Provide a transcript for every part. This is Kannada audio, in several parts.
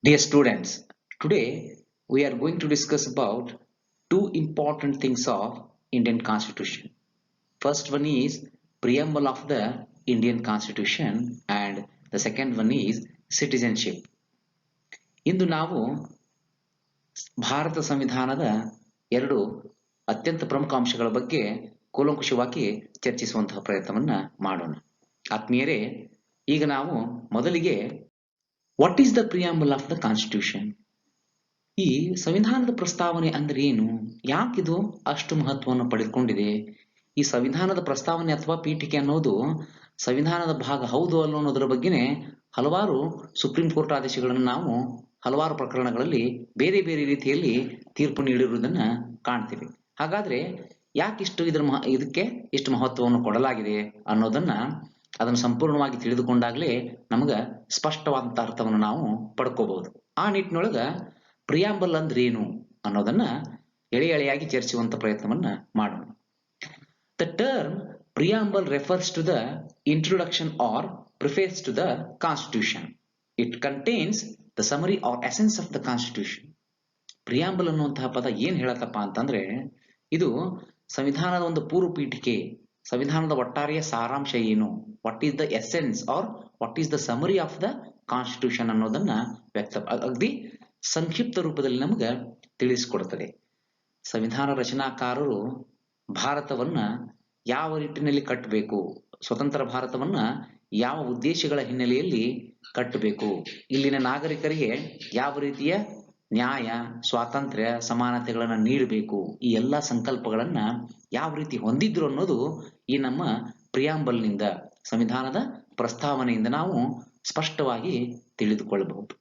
Dear students, today we are going to discuss about two important things of Indian Constitution. First one is preamble of the Indian Constitution and the second one is citizenship. ಇಂದು ನಾವು ಭಾರತ ಸಂವಿಧಾನದ ಎರಡು ಅತ್ಯಂತ ಪ್ರಮುಖ ಅಂಶಗಳ ಬಗ್ಗೆ ಕೂಲಂಕುಷವಾಗಿ ಚರ್ಚಿಸುವಂತಹ ಪ್ರಯತ್ನವನ್ನ ಮಾಡೋಣ. ಆತ್ಮೀಯರೇ, ಈಗ ನಾವು ಮೊದಲಿಗೆ what is the preamble of the constitution? ಈ ಸಂವಿಧಾನದ ಪ್ರಸ್ತಾವನೆ ಅಂದ್ರೆ ಏನು? ಯಾಕಿದು ಅಷ್ಟು ಮಹತ್ವವನ್ನು ಪಡೆದುಕೊಂಡಿದೆ? ಈ ಸಂವಿಧಾನದ ಪ್ರಸ್ತಾವನೆ ಅಥವಾ ಪೀಠಿಕೆ ಅನ್ನೋದು ಸಂವಿಧಾನದ ಭಾಗ ಹೌದು ಅಲ್ಲೋ ಅನ್ನೋದರ ಬಗ್ಗೆನೇ ಹಲವಾರು ಸುಪ್ರೀಂ ಕೋರ್ಟ್ ಆದೇಶಗಳನ್ನು ನಾವು ಹಲವಾರು ಪ್ರಕರಣಗಳಲ್ಲಿ ಬೇರೆ ಬೇರೆ ರೀತಿಯಲ್ಲಿ ತೀರ್ಪು ನೀಡಿರುವುದನ್ನ ಕಾಣ್ತೀವಿ. ಹಾಗಾದ್ರೆ ಯಾಕಿಷ್ಟು ಇದಕ್ಕೆ ಇಷ್ಟು ಮಹತ್ವವನ್ನು ಕೊಡಲಾಗಿದೆ ಅನ್ನೋದನ್ನ ಅದನ್ನು ಸಂಪೂರ್ಣವಾಗಿ ತಿಳಿದುಕೊಂಡಾಗಲೇ ನಮಗ ಸ್ಪಷ್ಟವಾದಂತ ಅರ್ಥವನ್ನು ನಾವು ಪಡ್ಕೋಬಹುದು. ಆ ನಿಟ್ಟಿನೊಳಗ ಪ್ರಿಯಾಂಬಲ್ ಅಂದ್ರೆ ಏನು ಅನ್ನೋದನ್ನ ಎಳೆಯಾಗಿ ಚರ್ಚಿಸುವಂತ ಪ್ರಯತ್ನವನ್ನ ಮಾಡೋಣ. The term preamble refers to the introduction or preface to the constitution. It contains the summary or essence of the constitution. Preamble ಅನ್ನುವಂತಹ ಪದ ಏನ್ ಹೇಳತ್ತಪ್ಪ ಅಂತಂದ್ರೆ, ಇದು ಸಂವಿಧಾನದ ಒಂದು ಪೂರ್ವ ಪೀಠಿಕೆ, ಸಂವಿಧಾನದ ಒಟ್ಟಾರೆಯ ಸಾರಾಂಶ ಏನು, what is the essence or what is the summary of the constitution ಅನ್ನೋದನ್ನ ಅಗದಿ ಸಂಕ್ಷಿಪ್ತ ರೂಪದಲ್ಲಿ ನಮಗೆ ತಿಳಿಸಿಕೊಡುತ್ತದೆ. ಸಂವಿಧಾನ ರಚನಾಕಾರರು ಭಾರತವನ್ನ ಯಾವ ನಿಟ್ಟಿನಲ್ಲಿ ಕಟ್ಟಬೇಕು, ಸ್ವತಂತ್ರ ಭಾರತವನ್ನ ಯಾವ ಉದ್ದೇಶಗಳ ಹಿನ್ನೆಲೆಯಲ್ಲಿ ಕಟ್ಟಬೇಕು, ಇಲ್ಲಿನ ನಾಗರಿಕರಿಗೆ ಯಾವ ರೀತಿಯ ನ್ಯಾಯ, ಸ್ವಾತಂತ್ರ್ಯ, ಸಮಾನತೆಗಳನ್ನ ನೀಡಬೇಕು, ಈ ಎಲ್ಲಾ ಸಂಕಲ್ಪಗಳನ್ನ ಯಾವ ರೀತಿ ಹೊಂದಿದ್ರು ಅನ್ನೋದು ಈ ನಮ್ಮ ಪ್ರಿಯಾಂಬಲ್ನಿಂದ, ಸಂವಿಧಾನದ ಪ್ರಸ್ತಾವನೆಯಿಂದ ನಾವು ಸ್ಪಷ್ಟವಾಗಿ ತಿಳಿದುಕೊಳ್ಳಬಹುದು.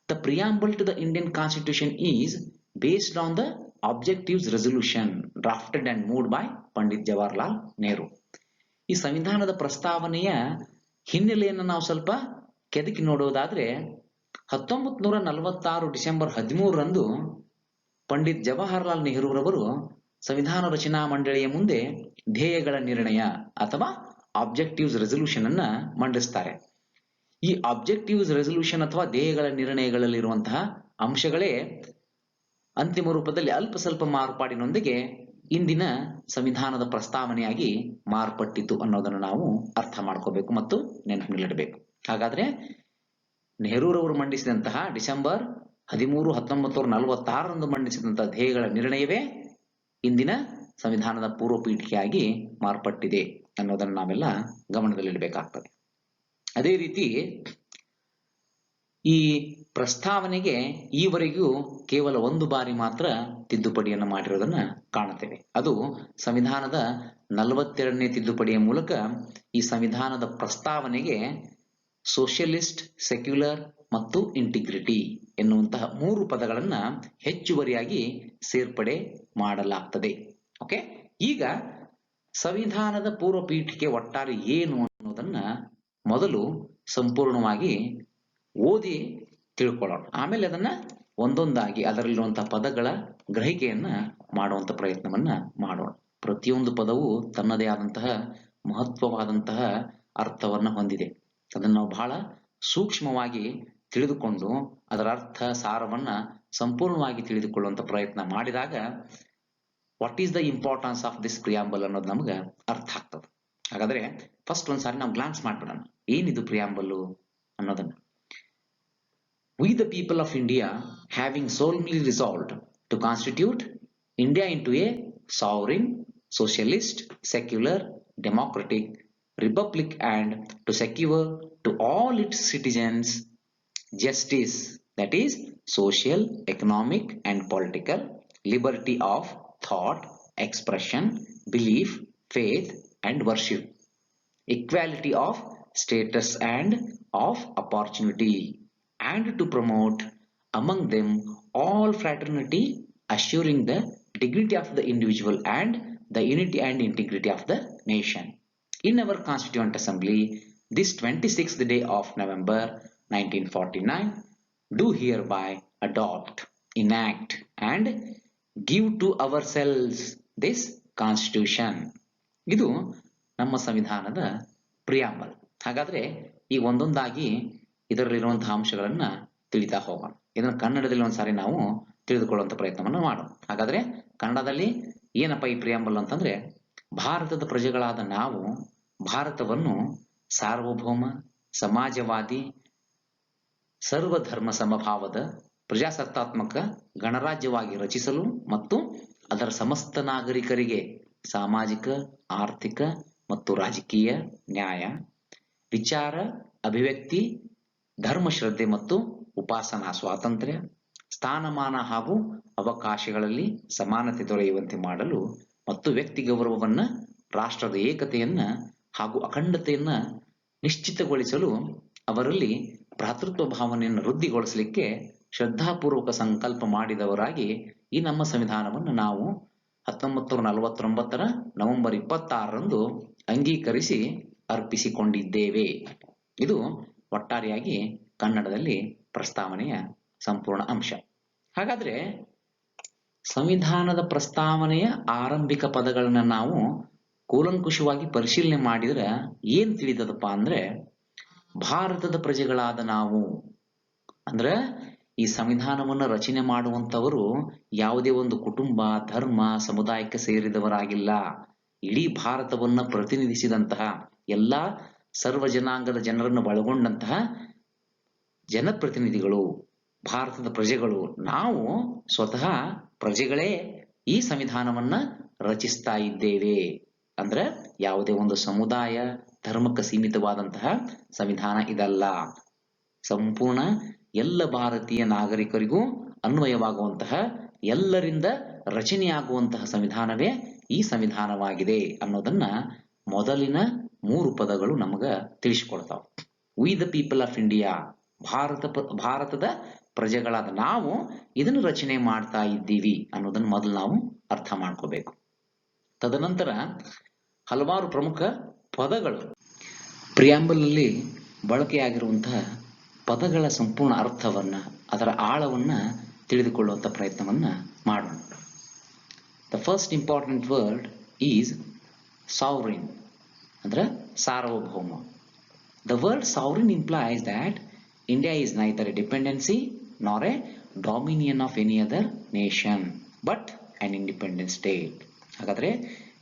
The preamble to the Indian constitution is based on the objectives resolution drafted and moved by Pandit Jawaharlal Nehru. ಈ ಸಂವಿಧಾನದ ಪ್ರಸ್ತಾವನೆಯ ಹಿನ್ನೆಲೆಯನ್ನು ನಾವು ಸ್ವಲ್ಪ ಕೆದಕಿ ನೋಡೋದಾದ್ರೆ, 1946 ಡಿಸೆಂಬರ್ 13ರಂದು ಪಂಡಿತ್ ಜವಾಹರ್ಲಾಲ್ ನೆಹರೂರವರು ಸಂವಿಧಾನ ರಚನಾ ಮಂಡಳಿಯ ಮುಂದೆ ಧ್ಯೇಯಗಳ ನಿರ್ಣಯ ಅಥವಾ ಆಬ್ಜೆಕ್ಟಿವ್ಸ್ ರೆಸಲ್ಯೂಷನ್ ಅನ್ನ ಮಂಡಿಸ್ತಾರೆ. ಈ ಆಬ್ಜೆಕ್ಟಿವ್ಸ್ ರೆಸಲ್ಯೂಷನ್ ಅಥವಾ ಧ್ಯೇಯಗಳ ನಿರ್ಣಯಗಳಲ್ಲಿರುವಂತಹ ಅಂಶಗಳೇ ಅಂತಿಮ ರೂಪದಲ್ಲಿ ಅಲ್ಪ ಸ್ವಲ್ಪ ಮಾರ್ಪಾಡಿನೊಂದಿಗೆ ಇಂದಿನ ಸಂವಿಧಾನದ ಪ್ರಸ್ತಾವನೆಯಾಗಿ ಮಾರ್ಪಟ್ಟಿತು ಅನ್ನೋದನ್ನು ನಾವು ಅರ್ಥ ಮಾಡ್ಕೋಬೇಕು ಮತ್ತು ನೆನಪಿನಲ್ಲಿಡಬೇಕು. ಹಾಗಾದ್ರೆ ನೆಹರೂರವರು ಮಂಡಿಸಿದಂತಹ ಡಿಸೆಂಬರ್ 13, 1946ರಂದು ಮಂಡಿಸಿದಂತಹ ಧ್ಯೇಯಗಳ ನಿರ್ಣಯವೇ ಇಂದಿನ ಸಂವಿಧಾನದ ಪೂರ್ವ ಪೀಠಿಕೆಯಾಗಿ ಮಾರ್ಪಟ್ಟಿದೆ ಅನ್ನೋದನ್ನು ನಾವೆಲ್ಲ ಗಮನದಲ್ಲಿಡಬೇಕಾಗ್ತದೆ. ಅದೇ ರೀತಿ ಈ ಪ್ರಸ್ತಾವನೆಗೆ ಈವರೆಗೂ ಕೇವಲ ಒಂದು ಬಾರಿ ಮಾತ್ರ ತಿದ್ದುಪಡಿಯನ್ನು ಮಾಡಿರೋದನ್ನ ಕಾಣುತ್ತೇವೆ. ಅದು ಸಂವಿಧಾನದ 42ನೇ ತಿದ್ದುಪಡಿಯ ಮೂಲಕ ಈ ಸಂವಿಧಾನದ ಪ್ರಸ್ತಾವನೆಗೆ ಸೋಷಿಯಲಿಸ್ಟ್, ಸೆಕ್ಯುಲರ್ ಮತ್ತು ಇಂಟಿಗ್ರಿಟಿ ಎನ್ನುವಂತಹ 3 ಪದಗಳನ್ನ ಹೆಚ್ಚುವರಿಯಾಗಿ ಸೇರ್ಪಡೆ ಮಾಡಲಾಗ್ತದೆ. ಓಕೆ, ಈಗ ಸಂವಿಧಾನದ ಪೂರ್ವ ಪೀಠಿಕೆ ಒಟ್ಟಾರೆ ಏನು ಅನ್ನೋದನ್ನ ಮೊದಲು ಸಂಪೂರ್ಣವಾಗಿ ಓದಿ ತಿಳ್ಕೊಳ್ಳೋಣ. ಆಮೇಲೆ ಅದನ್ನ ಒಂದೊಂದಾಗಿ ಅದರಲ್ಲಿರುವಂತಹ ಪದಗಳ ಗ್ರಹಿಕೆಯನ್ನ ಮಾಡುವಂತ ಪ್ರಯತ್ನವನ್ನ ಮಾಡೋಣ. ಪ್ರತಿಯೊಂದು ಪದವು ತನ್ನದೇ ಆದಂತಹ ಮಹತ್ವವಾದಂತಹ ಅರ್ಥವನ್ನ ಹೊಂದಿದೆ. ಅದನ್ನು ನಾವು ಬಹಳ ಸೂಕ್ಷ್ಮವಾಗಿ ತಿಳಿದುಕೊಂಡು ಅದರ ಅರ್ಥ ಸಾರವನ್ನ ಸಂಪೂರ್ಣವಾಗಿ ತಿಳಿದುಕೊಳ್ಳುವಂತ ಪ್ರಯತ್ನ ಮಾಡಿದಾಗ what is the importance of this preamble ಅನ್ನೋದು ನಮ್ಗೆ ಅರ್ಥ ಆಗ್ತದೆ. ಹಾಗಾದ್ರೆ ಫಸ್ಟ್ ಒಂದ್ಸಾರಿ ನಾವು ಗ್ಲಾನ್ಸ್ ಮಾಡ್ಬಿಡೋಣ, ಏನಿದು ಪ್ರಿಯಾಂಬಲ್ ಅನ್ನೋದನ್ನ. We the people of India, having solemnly resolved to constitute India into a sovereign, socialist, secular, democratic republic and to secure to all its citizens justice, that is social, economic and political liberty of thought, expression, belief, faith and worship, equality of status and of opportunity, and to promote among them all fraternity, assuring the dignity of the individual and the unity and integrity of the nation. In our Constituent Assembly, this 26th day of November 1949, do hereby adopt, enact and give to ourselves this Constitution. ಇದು ನಮ್ಮ ಸಂವಿಧಾನದ ಪ್ರಿಯಾಂಬಲ್. ಹಾಗಾದ್ರೆ ಈ ಒಂದೊಂದಾಗಿ ಇದರಲ್ಲಿರುವಂತಹ ಅಂಶಗಳನ್ನ ತಿಳಿತಾ ಹೋಗೋಣ. ಇದನ್ನು ಕನ್ನಡದಲ್ಲಿ ಒಂದ್ಸಾರಿ ನಾವು ತಿಳಿದುಕೊಳ್ಳುವಂತ ಪ್ರಯತ್ನವನ್ನು ಮಾಡೋಣ. ಹಾಗಾದ್ರೆ ಕನ್ನಡದಲ್ಲಿ ಏನಪ್ಪ ಈ ಪ್ರಿಯಾಂಬಲ್ ಅಂತಂದ್ರೆ, ಭಾರತದ ಪ್ರಜೆಗಳಾದ ನಾವು ಭಾರತವನ್ನು ಸಾರ್ವಭೌಮ, ಸಮಾಜವಾದಿ, ಸರ್ವಧರ್ಮ ಸಮಭಾವದ ಪ್ರಜಾಸತ್ತಾತ್ಮಕ ಗಣರಾಜ್ಯವಾಗಿ ರಚಿಸಲು ಮತ್ತು ಅದರ ಸಮಸ್ತ ನಾಗರಿಕರಿಗೆ ಸಾಮಾಜಿಕ, ಆರ್ಥಿಕ ಮತ್ತು ರಾಜಕೀಯ ನ್ಯಾಯ, ವಿಚಾರ, ಅಭಿವ್ಯಕ್ತಿ, ಧರ್ಮಶ್ರದ್ಧೆ ಮತ್ತು ಉಪಾಸನಾ ಸ್ವಾತಂತ್ರ್ಯ, ಸ್ಥಾನಮಾನ ಹಾಗೂ ಅವಕಾಶಗಳಲ್ಲಿ ಸಮಾನತೆ ದೊರೆಯುವಂತೆ ಮಾಡಲು ಮತ್ತು ವ್ಯಕ್ತಿ ಗೌರವವನ್ನ, ರಾಷ್ಟ್ರದ ಏಕತೆಯನ್ನ ಹಾಗೂ ಅಖಂಡತೆಯನ್ನ ನಿಶ್ಚಿತಗೊಳಿಸಲು ಅವರಲ್ಲಿ ಭ್ರಾತೃತ್ವ ಭಾವನೆಯನ್ನು ವೃದ್ಧಿಗೊಳಿಸಲಿಕ್ಕೆ ಶ್ರದ್ಧಾಪೂರ್ವಕ ಸಂಕಲ್ಪ ಮಾಡಿದವರಾಗಿ ಈ ನಮ್ಮ ಸಂವಿಧಾನವನ್ನು ನಾವು 1949 ನವೆಂಬರ್ 26ರಂದು ಅಂಗೀಕರಿಸಿ ಅರ್ಪಿಸಿಕೊಂಡಿದ್ದೇವೆ. ಇದು ಒಟ್ಟಾರೆಯಾಗಿ ಕನ್ನಡದಲ್ಲಿ ಪ್ರಸ್ತಾವನೆಯ ಸಂಪೂರ್ಣ ಅಂಶ. ಹಾಗಾದ್ರೆ ಸಂವಿಧಾನದ ಪ್ರಸ್ತಾವನೆಯ ಆರಂಭಿಕ ಪದಗಳನ್ನ ನಾವು ಕೂಲಂಕುಷವಾಗಿ ಪರಿಶೀಲನೆ ಮಾಡಿದ್ರೆ ಏನ್ ತಿಳಿದದಪ್ಪ ಅಂದ್ರೆ, ಭಾರತದ ಪ್ರಜೆಗಳಾದ ನಾವು ಅಂದ್ರೆ ಈ ಸಂವಿಧಾನವನ್ನು ರಚನೆ ಮಾಡುವಂತವರು ಯಾವುದೇ ಒಂದು ಕುಟುಂಬ, ಧರ್ಮ, ಸಮುದಾಯಕ್ಕೆ ಸೇರಿದವರಾಗಿಲ್ಲ. ಇಡೀ ಭಾರತವನ್ನ ಪ್ರತಿನಿಧಿಸಿದಂತಹ ಎಲ್ಲಾ ಸರ್ವ ಜನಾಂಗದ ಜನರನ್ನು ಒಳಗೊಂಡಂತಹ ಜನಪ್ರತಿನಿಧಿಗಳು, ಭಾರತದ ಪ್ರಜೆಗಳು. ನಾವು ಸ್ವತಃ ಪ್ರಜೆಗಳೇ ಈ ಸಂವಿಧಾನವನ್ನ ರಚಿಸ್ತಾ ಇದ್ದೇವೆ. ಅಂದ್ರೆ ಯಾವುದೇ ಒಂದು ಸಮುದಾಯ, ಧರ್ಮಕ್ಕೆ ಸೀಮಿತವಾದಂತಹ ಸಂವಿಧಾನ ಇದಲ್ಲ. ಸಂಪೂರ್ಣ ಎಲ್ಲ ಭಾರತೀಯ ನಾಗರಿಕರಿಗೂ ಅನ್ವಯವಾಗುವಂತಹ, ಎಲ್ಲರಿಂದ ರಚನೆಯಾಗುವಂತಹ ಸಂವಿಧಾನವೇ ಈ ಸಂವಿಧಾನವಾಗಿದೆ ಅನ್ನೋದನ್ನ ಮೊದಲಿನ 3 ಪದಗಳು ನಮಗ ತಿಳಿಸಿಕೊಡ್ತಾವ. We the people of India, ಭಾರತದ ಪ್ರಜೆಗಳಾದ ನಾವು ಇದನ್ನು ರಚನೆ ಮಾಡ್ತಾ ಇದ್ದೀವಿ ಅನ್ನೋದನ್ನ ಮೊದಲು ನಾವು ಅರ್ಥ ಮಾಡ್ಕೋಬೇಕು. ತದನಂತರ ಹಲವಾರು ಪ್ರಮುಖ ಪದಗಳು, ಪ್ರಿಯಾಂಬಲ್ ಅಲ್ಲಿ ಬಳಕೆಯಾಗಿರುವಂತಹ ಪದಗಳ ಸಂಪೂರ್ಣ ಅರ್ಥವನ್ನ, ಅದರ ಆಳವನ್ನ ತಿಳಿದುಕೊಳ್ಳುವಂತ ಪ್ರಯತ್ನವನ್ನ ಮಾಡೋಣ. The first important word is sovereign, ಅಂದ್ರೆ ಸಾರ್ವಭೌಮ. The word sovereign implies that India is neither a dependency nor a dominion of any other nation but an independent state. ಹಾಗಾದ್ರೆ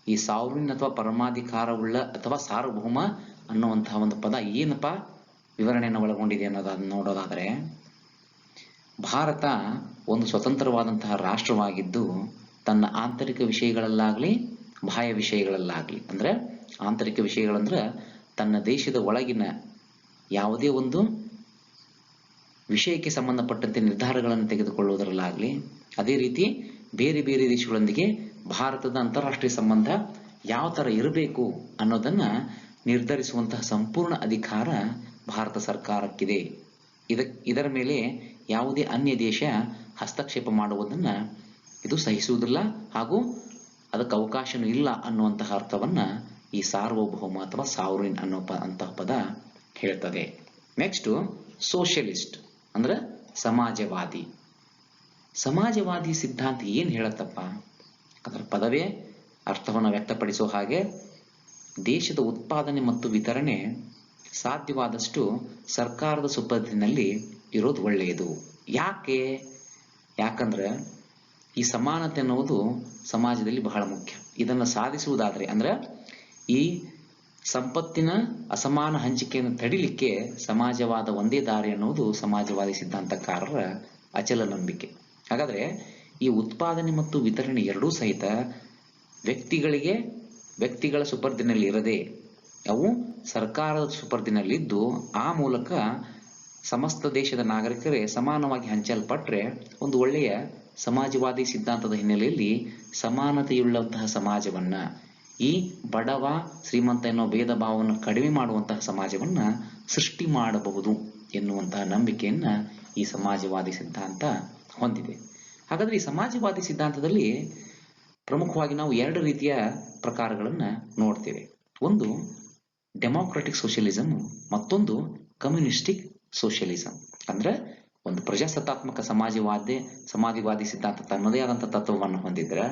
ಈ ಸಾವರಿನ್ ಅಥವಾ ಪರಮಾಧಿಕಾರವುಳ್ಳ ಅಥವಾ ಸಾರ್ವಭೌಮ ಅನ್ನುವಂತಹ ಒಂದು ಪದ ಏನಪ್ಪಾ ವಿವರಣೆಯನ್ನು ಒಳಗೊಂಡಿದೆ ಅನ್ನೋದನ್ನ ನೋಡೋದಾದ್ರೆ, ಭಾರತ ಒಂದು ಸ್ವತಂತ್ರವಾದಂತಹ ರಾಷ್ಟ್ರವಾಗಿದ್ದು ತನ್ನ ಆಂತರಿಕ ವಿಷಯಗಳಲ್ಲಾಗ್ಲಿ ಬಾಹ್ಯ ವಿಷಯಗಳಲ್ಲಾಗ್ಲಿ, ಅಂದ್ರೆ ಆಂತರಿಕ ವಿಷಯಗಳಂದ್ರೆ ತನ್ನ ದೇಶದ ಒಳಗಿನ ಯಾವುದೇ ಒಂದು ವಿಷಯಕ್ಕೆ ಸಂಬಂಧಪಟ್ಟಂತೆ ನಿರ್ಧಾರಗಳನ್ನು ತೆಗೆದುಕೊಳ್ಳುವುದರಲ್ಲಾಗ್ಲಿ, ಅದೇ ರೀತಿ ಬೇರೆ ಬೇರೆ ದೇಶಗಳೊಂದಿಗೆ ಭಾರತದ ಅಂತಾರಾಷ್ಟ್ರೀಯ ಸಂಬಂಧ ಯಾವ ತರ ಇರಬೇಕು ಅನ್ನೋದನ್ನ ನಿರ್ಧರಿಸುವಂತಹ ಸಂಪೂರ್ಣ ಅಧಿಕಾರ ಭಾರತ ಸರ್ಕಾರಕ್ಕಿದೆ. ಇದರ ಮೇಲೆ ಯಾವುದೇ ಅನ್ಯ ದೇಶ ಹಸ್ತಕ್ಷೇಪ ಮಾಡುವುದನ್ನ ಇದು ಸಹಿಸುವುದಿಲ್ಲ ಹಾಗೂ ಅದಕ್ಕೆ ಅವಕಾಶನೂ ಇಲ್ಲ ಅನ್ನುವಂತಹ ಅರ್ಥವನ್ನ ಈ ಸಾರ್ವಭೌಮ ಅಥವಾ ಸಾವರಿನ್ ಅನ್ನೋ ಅಂತಹ ಪದ ಹೇಳ್ತದೆ. ನೆಕ್ಸ್ಟ್ ಸೋಷಿಯಲಿಸ್ಟ್ ಅಂದ್ರೆ ಸಮಾಜವಾದಿ. ಸಮಾಜವಾದಿ ಸಿದ್ಧಾಂತ ಏನ್ ಹೇಳತ್ತಪ್ಪ, ಅದರ ಪದವೇ ಅರ್ಥವನ್ನು ವ್ಯಕ್ತಪಡಿಸೋ ಹಾಗೆ, ದೇಶದ ಉತ್ಪಾದನೆ ಮತ್ತು ವಿತರಣೆ ಸಾಧ್ಯವಾದಷ್ಟು ಸರ್ಕಾರದ ಸುಪರ್ದಿನಲ್ಲಿ ಇರೋದು ಒಳ್ಳೆಯದು. ಯಾಕಂದ್ರೆ ಈ ಸಮಾನತೆ ಅನ್ನುವುದು ಸಮಾಜದಲ್ಲಿ ಬಹಳ ಮುಖ್ಯ. ಇದನ್ನು ಸಾಧಿಸುವುದಾದ್ರೆ ಅಂದ್ರೆ ಈ ಸಂಪತ್ತಿನ ಅಸಮಾನ ಹಂಚಿಕೆಯನ್ನು ತಡಿಲಿಕ್ಕೆ ಸಮಾಜವಾದ ಒಂದೇ ದಾರಿ ಅನ್ನುವುದು ಸಮಾಜವಾದಿ ಸಿದ್ಧಾಂತಕಾರರ ಅಚಲ ನಂಬಿಕೆ. ಹಾಗಾದ್ರೆ ಈ ಉತ್ಪಾದನೆ ಮತ್ತು ವಿತರಣೆ ಎರಡೂ ಸಹಿತ ವ್ಯಕ್ತಿಗಳ ಸುಪರ್ದಿನಲ್ಲಿ ಇರದೆ ಅವು ಸರ್ಕಾರದ ಸುಪರ್ದಿನಲ್ಲಿದ್ದು ಆ ಮೂಲಕ ಸಮಸ್ತ ದೇಶದ ನಾಗರಿಕರೇ ಸಮಾನವಾಗಿ ಹಂಚಲ್ಪಟ್ರೆ ಒಂದು ಒಳ್ಳೆಯ ಸಮಾಜವಾದಿ ಸಿದ್ಧಾಂತದ ಹಿನ್ನೆಲೆಯಲ್ಲಿ ಸಮಾನತೆಯುಳ್ಳಂತಹ ಸಮಾಜವನ್ನ, ಈ ಬಡವ ಶ್ರೀಮಂತ ಎನ್ನುವ ಭೇದ ಭಾವವನ್ನು ಕಡಿಮೆ ಮಾಡುವಂತಹ ಸಮಾಜವನ್ನ ಸೃಷ್ಟಿ ಮಾಡಬಹುದು ಎನ್ನುವಂತಹ ನಂಬಿಕೆಯನ್ನ ಈ ಸಮಾಜವಾದಿ ಸಿದ್ಧಾಂತ ಹೊಂದಿದೆ. ಹಾಗಾದ್ರೆ ಈ ಸಮಾಜವಾದಿ ಸಿದ್ಧಾಂತದಲ್ಲಿ ಪ್ರಮುಖವಾಗಿ ನಾವು 2 ರೀತಿಯ ಪ್ರಕಾರಗಳನ್ನ ನೋಡ್ತೇವೆ. ಒಂದು ಡೆಮೋಕ್ರೆಟಿಕ್ ಸೋಷಿಯಲಿಸಂ, ಮತ್ತೊಂದು ಕಮ್ಯುನಿಸ್ಟಿಕ್ ಸೋಷಿಯಲಿಸಂ. ಅಂದ್ರೆ ಒಂದು ಪ್ರಜಾಸತ್ತಾತ್ಮಕ ಸಮಾಜವಾದಿ ಸಿದ್ಧಾಂತ ತನ್ನದೇ ಆದಂತಹ ತತ್ವವನ್ನು ಹೊಂದಿದ್ರೆ,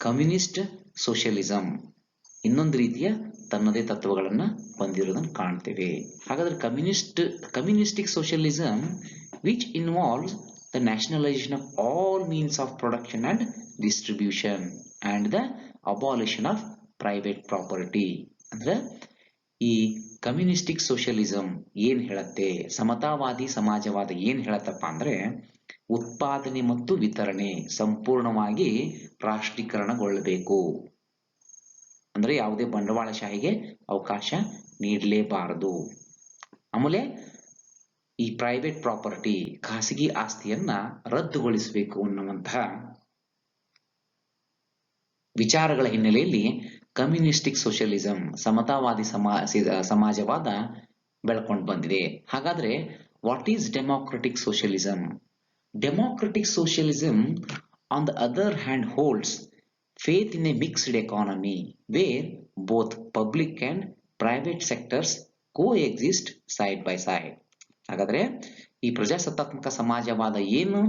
ಕಮ್ಯುನಿಸ್ಟ್ ಸೋಷಿಯಲಿಸಂ ಇನ್ನೊಂದು ರೀತಿಯ ತನ್ನದೇ ತತ್ವಗಳನ್ನ ಹೊಂದಿರೋದನ್ನು ಕಾಣ್ತೇವೆ. ಹಾಗಾದ್ರೆ communistic socialism which involves the nationalization of all means of production and distribution and the abolition of private property. ಅಂದ್ರೆ ಈ ಕಮ್ಯುನಿಸ್ಟಿಕ್ ಸೋಷಿಯಲಿಸಂ ಏನ್ ಹೇಳತ್ತೆ, ಸಮತಾವಾದಿ ಸಮಾಜವಾದ ಏನ್ ಹೇಳತ್ತಪ್ಪ ಅಂದ್ರೆ ಉತ್ಪಾದನೆ ಮತ್ತು ವಿತರಣೆ ಸಂಪೂರ್ಣವಾಗಿ ರಾಷ್ಟ್ರೀಕರಣಗೊಳ್ಳಬೇಕು. ಅಂದ್ರೆ ಯಾವುದೇ ಬಂಡವಾಳಶಾಹಿಗೆ ಅವಕಾಶ ನೀಡಲೇಬಾರದು. ಆಮೇಲೆ ಈ ಪ್ರೈವೇಟ್ ಪ್ರಾಪರ್ಟಿ ಖಾಸಗಿ ಆಸ್ತಿಯನ್ನ ರದ್ದುಗೊಳಿಸಬೇಕು ಅನ್ನುವಂತಹ ವಿಚಾರಗಳ ಹಿನ್ನೆಲೆಯಲ್ಲಿ ಕಮ್ಯುನಿಸ್ಟಿಕ್ ಸೋಷಿಯಲಿಸಂ ಸಮತಾವಾದಿ ಸಮಾಜವಾದ ಬೆಳ್ಕೊಂಡು ಬಂದಿದೆ. ಹಾಗಾದ್ರೆ what is democratic socialism? Democratic socialism on the other hand holds faith in a mixed economy where both public and private sectors coexist side by side. ಹಾಗಾದ್ರೆ ಈ ಪ್ರಜಾಸತ್ತಾತ್ಮಕ ಸಮಾಜವಾದ ಏನು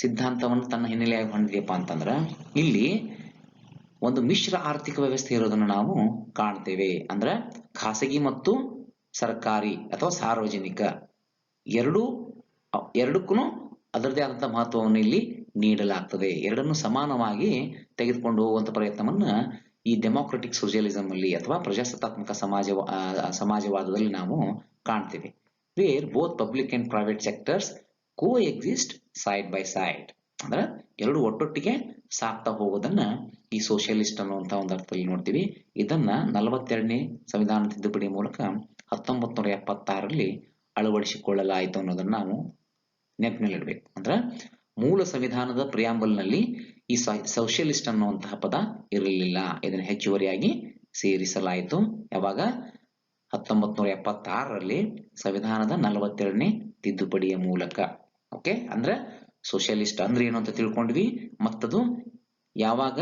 ಸಿದ್ಧಾಂತವನ್ನು ತನ್ನ ಹಿನ್ನೆಲೆಯಾಗಿ ಹೊಂದಿದೆಯಪ್ಪ ಅಂತಂದ್ರ ಇಲ್ಲಿ ಒಂದು ಮಿಶ್ರ ಆರ್ಥಿಕ ವ್ಯವಸ್ಥೆ ಇರೋದನ್ನು ನಾವು ಕಾಣ್ತೇವೆ. ಅಂದ್ರೆ ಖಾಸಗಿ ಮತ್ತು ಸರ್ಕಾರಿ ಅಥವಾ ಸಾರ್ವಜನಿಕ ಎರಡಕ್ಕೂ ಅದರದೇ ಆದಂತಹ ಮಹತ್ವವನ್ನು ಇಲ್ಲಿ ನೀಡಲಾಗ್ತದೆ. ಎರಡನ್ನು ಸಮಾನವಾಗಿ ತೆಗೆದುಕೊಂಡು ಹೋಗುವಂತ ಪ್ರಯತ್ನವನ್ನ ಈ ಡೆಮಾಕ್ರೆಟಿಕ್ ಸೋಷಿಯಲಿಸಂ ಅಲ್ಲಿ ಅಥವಾ ಪ್ರಜಾಸತ್ತಾತ್ಮಕ ಸಮಾಜವಾದದಲ್ಲಿ ನಾವು ಕಾಣ್ತೇವೆ. Where both public and private sectors coexist side by side. ಅಂದ್ರೆ ಎರಡು ಒಟ್ಟೊಟ್ಟಿಗೆ ಸಾಕ್ತಾ ಹೋಗೋದನ್ನ ಈ ಸೋಷಿಯಲಿಸ್ಟ್ ಅನ್ನುವಂತ ಒಂದು ಅರ್ಥದಲ್ಲಿ ನೋಡ್ತೀವಿ. ಇದನ್ನ 42ನೇ ಸಂವಿಧಾನ ತಿದ್ದುಪಡಿ ಮೂಲಕ 1976ರಲ್ಲಿ ಅಳವಡಿಸಿಕೊಳ್ಳಲಾಯಿತು ಅನ್ನೋದನ್ನ ನಾವು ನೆನಪಿನಲ್ಲಿಡಬೇಕು. ಅಂದ್ರೆ ಮೂಲ ಸಂವಿಧಾನದ ಪ್ರಿಯಾಂಬಲ್ನಲ್ಲಿ ಈ ಸೋಷಿಯಲಿಸ್ಟ್ ಅನ್ನುವಂತಹ ಪದ ಇರಲಿಲ್ಲ. ಇದನ್ನು ಹೆಚ್ಚುವರಿಯಾಗಿ ಸೇರಿಸಲಾಯಿತು. ಯಾವಾಗ? 1976ರಲ್ಲಿ ಸಂವಿಧಾನದ 42ನೇ ತಿದ್ದುಪಡಿಯ ಮೂಲಕ. ಓಕೆ, ಅಂದ್ರೆ ಸೋಷಿಯಲಿಸ್ಟ್ ಅಂದ್ರೆ ಏನು ಅಂತ ತಿಳ್ಕೊಂಡ್ವಿ, ಮತ್ತದು ಯಾವಾಗ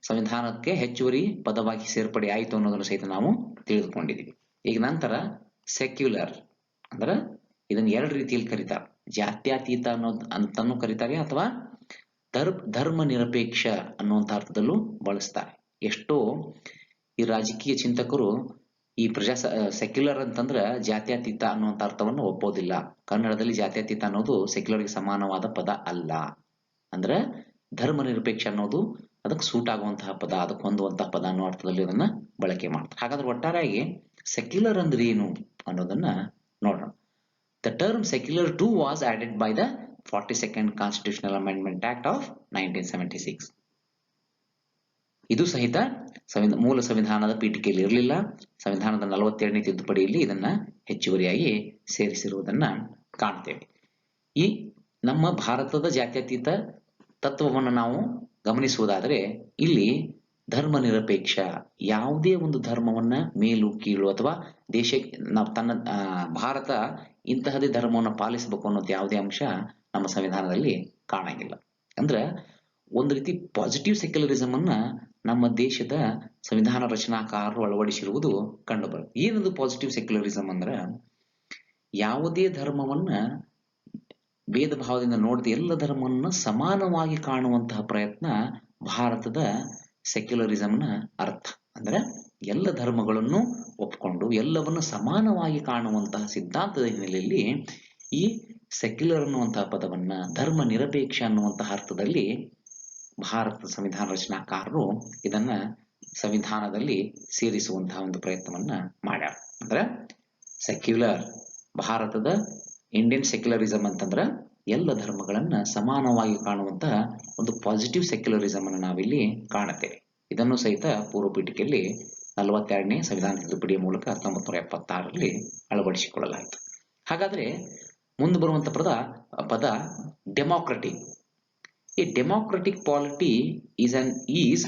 ಸಂವಿಧಾನಕ್ಕೆ ಹೆಚ್ಚುವರಿ ಪದವಾಗಿ ಸೇರ್ಪಡೆ ಆಯಿತು ಅನ್ನೋದನ್ನು ಸಹಿತ ನಾವು ತಿಳಿದುಕೊಂಡಿದ್ದೀವಿ. ಈಗ ನಂತರ ಸೆಕ್ಯುಲರ್ ಅಂದ್ರೆ ಇದನ್ನ ಎರಡು ರೀತಿಯಲ್ಲಿ ಕರೀತಾರೆ. ಜಾತ್ಯತೀತ ಅನ್ನೋದು ಅಂತಾನು ಕರೀತಾರೆ ಅಥವಾ ಧರ್ಮ ನಿರಪೇಕ್ಷ ಅನ್ನುವಂಥ ಅರ್ಥದಲ್ಲೂ ಬಳಸ್ತಾರೆ. ಎಷ್ಟೋ ಈ ರಾಜಕೀಯ ಚಿಂತಕರು ಈ ಸೆಕ್ಯುಲರ್ ಅಂತಂದ್ರ ಜಾತ್ಯತೀತ ಅನ್ನುವಂಥ ಅರ್ಥವನ್ನು ಒಪ್ಪೋದಿಲ್ಲ. ಕನ್ನಡದಲ್ಲಿ ಜಾತ್ಯತೀತ ಅನ್ನೋದು ಸೆಕ್ಯುಲರ್ಗೆ ಸಮಾನವಾದ ಪದ ಅಲ್ಲ. ಅಂದ್ರೆ ಧರ್ಮ ನಿರಪೇಕ್ಷ ಅನ್ನೋದು ಅದಕ್ಕೆ ಸೂಟ್ ಆಗುವಂತಹ ಪದ, ಅದಕ್ಕೆ ಹೊಂದುವಂತಹ ಪದ ಅನ್ನೋ ಅರ್ಥದಲ್ಲಿ ಅದನ್ನ ಬಳಕೆ ಮಾಡ್ತಾರೆ. ಹಾಗಾದ್ರೆ ಒಟ್ಟಾರೆಯಾಗಿ ಸೆಕ್ಯುಲರ್ ಅಂದ್ರೆ ಏನು ಅನ್ನೋದನ್ನ ನೋಡೋಣ. The term secular too was added by the 42nd Constitutional Amendment Act of 1976. ಇದು ಸಹಿತ ಮೂಲ ಸಂವಿಧಾನದ ಪೀಠಿಕೆಯಲ್ಲಿ ಇರಲಿಲ್ಲ. ಸಂವಿಧಾನದ 42ನೇ ತಿದ್ದುಪಡಿಯಲ್ಲಿ ಇದನ್ನ ಹೆಚ್ಚುವರಿಯಾಗಿ ಸೇರಿಸಿರುವುದನ್ನ ಕಾಣ್ತೇವೆ. ಈ ನಮ್ಮ ಭಾರತದ ಜಾತ್ಯತೀತ ತತ್ವವನ್ನು ನಾವು ಗಮನಿಸುವುದಾದರೆ ಇಲ್ಲಿ ಧರ್ಮ ನಿರಪೇಕ್ಷ, ಯಾವುದೇ ಒಂದು ಧರ್ಮವನ್ನ ಮೇಲು ಕೀಳು ಅಥವಾ ದೇಶಕ್ಕೆ ನಾವು ತನ್ನ ಭಾರತ ಇಂತಹದೇ ಧರ್ಮವನ್ನು ಪಾಲಿಸಬೇಕು ಅನ್ನೋದು ಯಾವುದೇ ಅಂಶ ನಮ್ಮ ಸಂವಿಧಾನದಲ್ಲಿ ಕಾಣಂಗಿಲ್ಲ. ಅಂದ್ರೆ ಒಂದು ರೀತಿ ಪಾಸಿಟಿವ್ ಸೆಕ್ಯುಲರಿಸಂ ಅನ್ನ ನಮ್ಮ ದೇಶದ ಸಂವಿಧಾನ ರಚನಾಕಾರರು ಅಳವಡಿಸಿರುವುದು ಕಂಡುಬರುತ್ತೆ. ಏನದು ಪಾಸಿಟಿವ್ ಸೆಕ್ಯುಲರಿಸಂ ಅಂದ್ರೆ ಯಾವುದೇ ಧರ್ಮವನ್ನ ಭೇದ ಭಾವದಿಂದ ನೋಡದೆ ಎಲ್ಲ ಧರ್ಮವನ್ನ ಸಮಾನವಾಗಿ ಕಾಣುವಂತಹ ಪ್ರಯತ್ನ ಭಾರತದ ಸೆಕ್ಯುಲರಿಸಂನ ಅರ್ಥ. ಅಂದ್ರೆ ಎಲ್ಲ ಧರ್ಮಗಳನ್ನು ಒಪ್ಪಿಕೊಂಡು ಎಲ್ಲವನ್ನು ಸಮಾನವಾಗಿ ಕಾಣುವಂತಹ ಸಿದ್ಧಾಂತದ ಹಿನ್ನೆಲೆಯಲ್ಲಿ ಈ ಸೆಕ್ಯುಲರ್ ಅನ್ನುವಂತಹ ಪದವನ್ನ ಧರ್ಮ ನಿರಪೇಕ್ಷ ಅನ್ನುವಂತಹ ಅರ್ಥದಲ್ಲಿ ಭಾರತದ ಸಂವಿಧಾನ ರಚನಾಕಾರರು ಇದನ್ನ ಸಂವಿಧಾನದಲ್ಲಿ ಸೇರಿಸುವಂತಹ ಒಂದು ಪ್ರಯತ್ನವನ್ನ ಮಾಡ್ಯಾರ. ಅಂದ್ರೆ ಸೆಕ್ಯುಲರ್ ಭಾರತದ ಇಂಡಿಯನ್ ಸೆಕ್ಯುಲರಿಸಂ ಅಂತಂದ್ರ ಎಲ್ಲ ಧರ್ಮಗಳನ್ನ ಸಮಾನವಾಗಿ ಕಾಣುವಂತಹ ಒಂದು ಪಾಸಿಟಿವ್ ಸೆಕ್ಯುಲರಿಸಂ ಅನ್ನು ನಾವಿಲ್ಲಿ ಕಾಣುತ್ತೇವೆ. ಇದನ್ನು ಸಹಿತ ಪೂರ್ವ ಪೀಠಿಕೆಯಲ್ಲಿ 42ನೇ ಸಂವಿಧಾನ ತಿದ್ದುಪಡಿಯ ಮೂಲಕ 1976ರಲ್ಲಿ ಅಳವಡಿಸಿಕೊಳ್ಳಲಾಯಿತು. ಹಾಗಾದ್ರೆ ಮುಂದೆ ಬರುವಂತ ಪದ democratic. A democratic polity is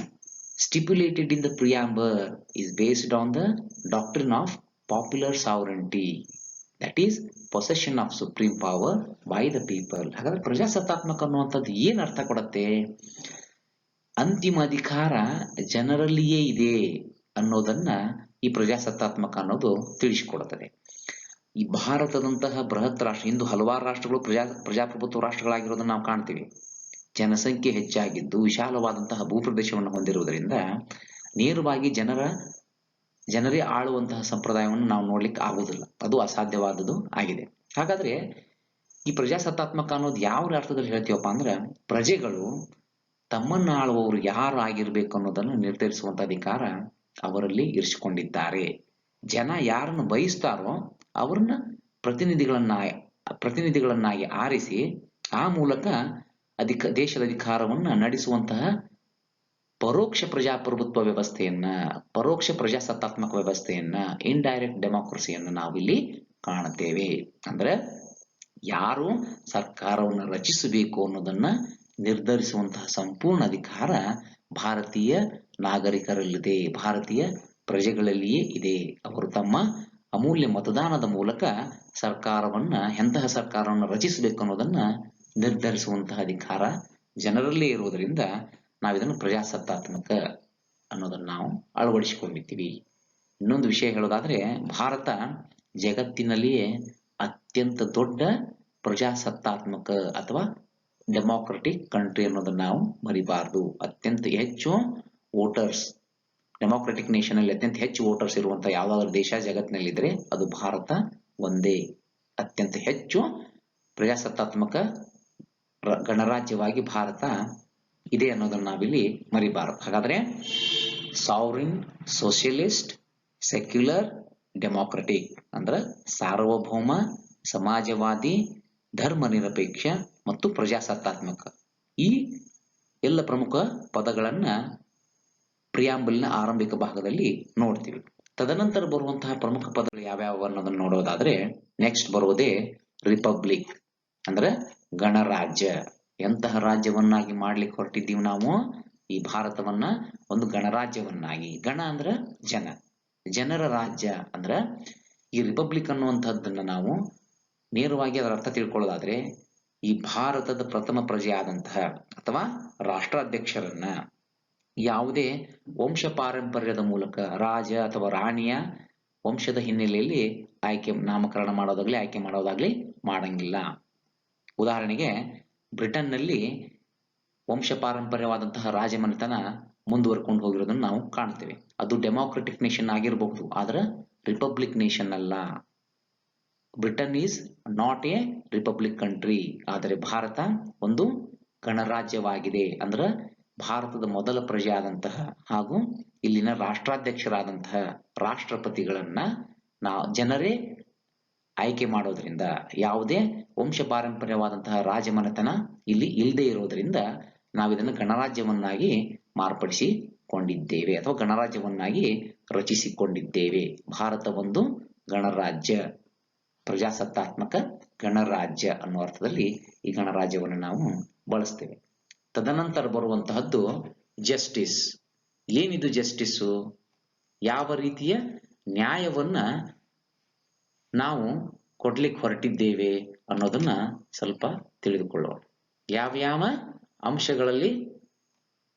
stipulated in the preamble is based on the doctrine of popular sovereignty, that is possession of supreme power by the people. ಹಾಗಾದ್ರೆ ಪ್ರಜಾಸತ್ತಾತ್ಮಕ ಅನ್ನುವಂಥದ್ದು ಏನ್ ಅರ್ಥ ಕೊಡುತ್ತೆ? ಅಂತಿಮ ಅಧಿಕಾರ ಜನರಲ್ಲಿಯೇ ಇದೆ ಅನ್ನೋದನ್ನ ಈ ಪ್ರಜಾಸತ್ತಾತ್ಮಕ ಅನ್ನೋದು ತಿಳಿಸಿಕೊಡುತ್ತದೆ. ಈ ಭಾರತದಂತಹ ಬೃಹತ್ ರಾಷ್ಟ್ರ, ಇಂದು ಹಲವಾರು ರಾಷ್ಟ್ರಗಳು ಪ್ರಜಾಪ್ರಭುತ್ವ ರಾಷ್ಟ್ರಗಳಾಗಿರೋದನ್ನ ನಾವು ಕಾಣ್ತೀವಿ. ಜನಸಂಖ್ಯೆ ಹೆಚ್ಚಾಗಿದ್ದು ವಿಶಾಲವಾದಂತಹ ಭೂಪ್ರದೇಶವನ್ನು ಹೊಂದಿರುವುದರಿಂದ ನೇರವಾಗಿ ಜನರೇ ಆಳುವಂತಹ ಸಂಪ್ರದಾಯವನ್ನು ನಾವು ನೋಡ್ಲಿಕ್ಕೆ ಆಗುವುದಿಲ್ಲ. ಅದು ಅಸಾಧ್ಯವಾದದ್ದು ಆಗಿದೆ. ಹಾಗಾದ್ರೆ ಈ ಪ್ರಜಾಸತ್ತಾತ್ಮಕ ಅನ್ನೋದು ಯಾವ ಅರ್ಥದಲ್ಲಿ ಹೇಳ್ತೀವಪ್ಪ ಅಂದ್ರೆ ಪ್ರಜೆಗಳು ತಮ್ಮನ್ನ ಆಳುವವರು ಯಾರು ಆಗಿರ್ಬೇಕು ಅನ್ನೋದನ್ನು ನಿರ್ಧರಿಸುವಂತ ಅಧಿಕಾರ ಅವರಲ್ಲಿ ಇರಿಸಿಕೊಂಡಿದ್ದಾರೆ. ಜನ ಯಾರನ್ನು ಬಯಸ್ತಾರೋ ಅವ್ರನ್ನ ಪ್ರತಿನಿಧಿಗಳನ್ನಾಗಿ ಆರಿಸಿ ಆ ಮೂಲಕ ದೇಶದ ಅಧಿಕಾರವನ್ನ ನಡೆಸುವಂತಹ ಪರೋಕ್ಷ ಪ್ರಜಾಪ್ರಭುತ್ವ ವ್ಯವಸ್ಥೆಯನ್ನ, ಪರೋಕ್ಷ ಪ್ರಜಾಸತ್ತಾತ್ಮಕ ವ್ಯವಸ್ಥೆಯನ್ನ, ಇಂಡೈರೆಕ್ಟ್ ಡೆಮಾಕ್ರಸಿಯನ್ನ ನಾವಿಲ್ಲಿ ಕಾಣುತ್ತೇವೆ. ಅಂದ್ರೆ ಯಾರು ಸರ್ಕಾರವನ್ನು ರಚಿಸಬೇಕು ಅನ್ನೋದನ್ನ ನಿರ್ಧರಿಸುವಂತಹ ಸಂಪೂರ್ಣ ಅಧಿಕಾರ ಭಾರತೀಯ ನಾಗರಿಕರಲ್ಲಿದೆ, ಭಾರತೀಯ ಪ್ರಜೆಗಳಲ್ಲಿಯೇ ಇದೆ. ಅವರು ತಮ್ಮ ಅಮೂಲ್ಯ ಮತದಾನದ ಮೂಲಕ ಎಂತಹ ಸರ್ಕಾರವನ್ನು ರಚಿಸಬೇಕು ಅನ್ನೋದನ್ನ ನಿರ್ಧರಿಸುವಂತಹ ಅಧಿಕಾರ ಜನರಲ್ಲೇ ಇರುವುದರಿಂದ ನಾವಿದನ್ನು ಪ್ರಜಾಸತ್ತಾತ್ಮಕ ಅನ್ನೋದನ್ನ ನಾವು ಅಳವಡಿಸಿಕೊಂಡಿದ್ದೀವಿ. ಇನ್ನೊಂದು ವಿಷಯ ಹೇಳೋದಾದ್ರೆ ಭಾರತ ಜಗತ್ತಿನಲ್ಲಿಯೇ ಅತ್ಯಂತ ದೊಡ್ಡ ಪ್ರಜಾಸತ್ತಾತ್ಮಕ ಅಥವಾ ಡೆಮಾಕ್ರೆಟಿಕ್ ಕಂಟ್ರಿ ಅನ್ನೋದನ್ನ ನಾವು ಮರಿಬಾರದು. ಅತ್ಯಂತ ಹೆಚ್ಚು ವೋಟರ್ಸ್, ಡೆಮಾಕ್ರೆಟಿಕ್ ನೇಷನ್ ಅಲ್ಲಿ ಅತ್ಯಂತ ಹೆಚ್ಚು ವೋಟರ್ಸ್ ಇರುವಂತಹ ಯಾವ್ದಾದ್ರು ದೇಶ ಜಗತ್ತಿನಲ್ಲಿದ್ರೆ ಅದು ಭಾರತ ಒಂದೇ. ಅತ್ಯಂತ ಹೆಚ್ಚು ಪ್ರಜಾಸತ್ತಾತ್ಮಕ ಗಣರಾಜ್ಯವಾಗಿ ಭಾರತ ಇದೆ ಅನ್ನೋದನ್ನ ನಾವಿಲ್ಲಿ ಮರಿಬಾರದು. ಹಾಗಾದ್ರೆ ಸಾವರಿನ್, ಸೋಷಿಯಲಿಸ್ಟ್, ಸೆಕ್ಯುಲರ್, ಡೆಮಾಕ್ರೆಟಿಕ್ ಅಂದ್ರೆ ಸಾರ್ವಭೌಮ, ಸಮಾಜವಾದಿ, ಧರ್ಮ ನಿರಪೇಕ್ಷ ಮತ್ತು ಪ್ರಜಾಸತ್ತಾತ್ಮಕ, ಈ ಎಲ್ಲ ಪ್ರಮುಖ ಪದಗಳನ್ನ ಪ್ರಿಯಾಂಬಲ್ನ ಆರಂಭಿಕ ಭಾಗದಲ್ಲಿ ನೋಡ್ತೀವಿ. ತದನಂತರ ಬರುವಂತಹ ಪ್ರಮುಖ ಪದಗಳು ಯಾವ್ಯಾವ ಅನ್ನೋದನ್ನ ನೋಡೋದಾದ್ರೆ ನೆಕ್ಸ್ಟ್ ಬರುವುದೇ ರಿಪಬ್ಲಿಕ್ ಅಂದ್ರೆ ಗಣರಾಜ್ಯ. ಎಂತಹ ರಾಜ್ಯವನ್ನಾಗಿ ಮಾಡ್ಲಿಕ್ಕೆ ಹೊರಟಿದ್ದೀವಿ ನಾವು? ಈ ಭಾರತವನ್ನ ಒಂದು ಗಣರಾಜ್ಯವನ್ನಾಗಿ. ಗಣ ಅಂದ್ರ ಜನ, ಜನರ ರಾಜ್ಯ ಅಂದ್ರ ಈ ರಿಪಬ್ಲಿಕ್ ಅನ್ನುವಂಥದ್ದನ್ನ ನಾವು ನೇರವಾಗಿ ಅದರ ಅರ್ಥ ತಿಳ್ಕೊಳ್ಳೋದಾದ್ರೆ ಈ ಭಾರತದ ಪ್ರಥಮ ಪ್ರಜೆ ಆದಂತಹ ಅಥವಾ ರಾಷ್ಟ್ರಾಧ್ಯಕ್ಷರನ್ನ ಯಾವುದೇ ವಂಶ ಪಾರಂಪರ್ಯದ ಮೂಲಕ ರಾಜ ಅಥವಾ ರಾಣಿಯ ವಂಶದ ಹಿನ್ನೆಲೆಯಲ್ಲಿ ನಾಮಕರಣ ಮಾಡೋದಾಗ್ಲಿ ಆಯ್ಕೆ ಮಾಡೋದಾಗ್ಲಿ ಮಾಡಂಗಿಲ್ಲ. ಉದಾಹರಣೆಗೆ ಬ್ರಿಟನ್ನಲ್ಲಿ ವಂಶ ಪಾರಂಪರ್ಯವಾದಂತಹ ರಾಜಮನೆತನ ಮುಂದುವರ್ಕೊಂಡು ಹೋಗಿರೋದನ್ನ ನಾವು ಕಾಣ್ತೇವೆ. ಅದು ಡೆಮಾಕ್ರೆಟಿಕ್ ನೇಷನ್ ಆಗಿರಬಹುದು, ಆದ್ರೆ ರಿಪಬ್ಲಿಕ್ ನೇಷನ್ ಅಲ್ಲ. Britain is not A republic country. ಆದರೆ ಭಾರತ ಒಂದು ಗಣರಾಜ್ಯವಾಗಿದೆ. ಅಂದ್ರೆ ಭಾರತದ ಮೊದಲ ಪ್ರಜೆ ಆದಂತಹ ಹಾಗೂ ಇಲ್ಲಿನ ರಾಷ್ಟ್ರಾಧ್ಯಕ್ಷರಾದಂತಹ ರಾಷ್ಟ್ರಪತಿಗಳನ್ನ ಜನರೇ ಆಯ್ಕೆ ಮಾಡೋದ್ರಿಂದ ಯಾವುದೇ ವಂಶ ಪಾರಂಪರ್ಯವಾದಂತಹ ರಾಜಮನೆತನ ಇಲ್ಲಿ ಇಲ್ಲದೆ ಇರೋದ್ರಿಂದ ನಾವಿದನ್ನು ಗಣರಾಜ್ಯವನ್ನಾಗಿ ಮಾರ್ಪಡಿಸಿಕೊಂಡಿದ್ದೇವೆ ಅಥವಾ ಗಣರಾಜ್ಯವನ್ನಾಗಿ ರಚಿಸಿಕೊಂಡಿದ್ದೇವೆ. ಭಾರತ ಒಂದು ಗಣರಾಜ್ಯ, ಪ್ರಜಾಸತ್ತಾತ್ಮಕ ಗಣರಾಜ್ಯ ಅನ್ನೋ ಅರ್ಥದಲ್ಲಿ ಈ ಗಣರಾಜ್ಯವನ್ನು ನಾವು ಬಳಸ್ತೇವೆ. ತದನಂತರ ಬರುವಂತಹದ್ದು ಜಸ್ಟಿಸ್. ಏನಿದು ಜಸ್ಟಿಸ್ಸು? ಯಾವ ರೀತಿಯ ನ್ಯಾಯವನ್ನ ನಾವು ಕೊಡ್ಲಿಕ್ಕೆ ಹೊರಟಿದ್ದೇವೆ ಅನ್ನೋದನ್ನ ಸ್ವಲ್ಪ ತಿಳಿದುಕೊಳ್ಳೋಣ. ಯಾವ್ಯಾವ ಅಂಶಗಳಲ್ಲಿ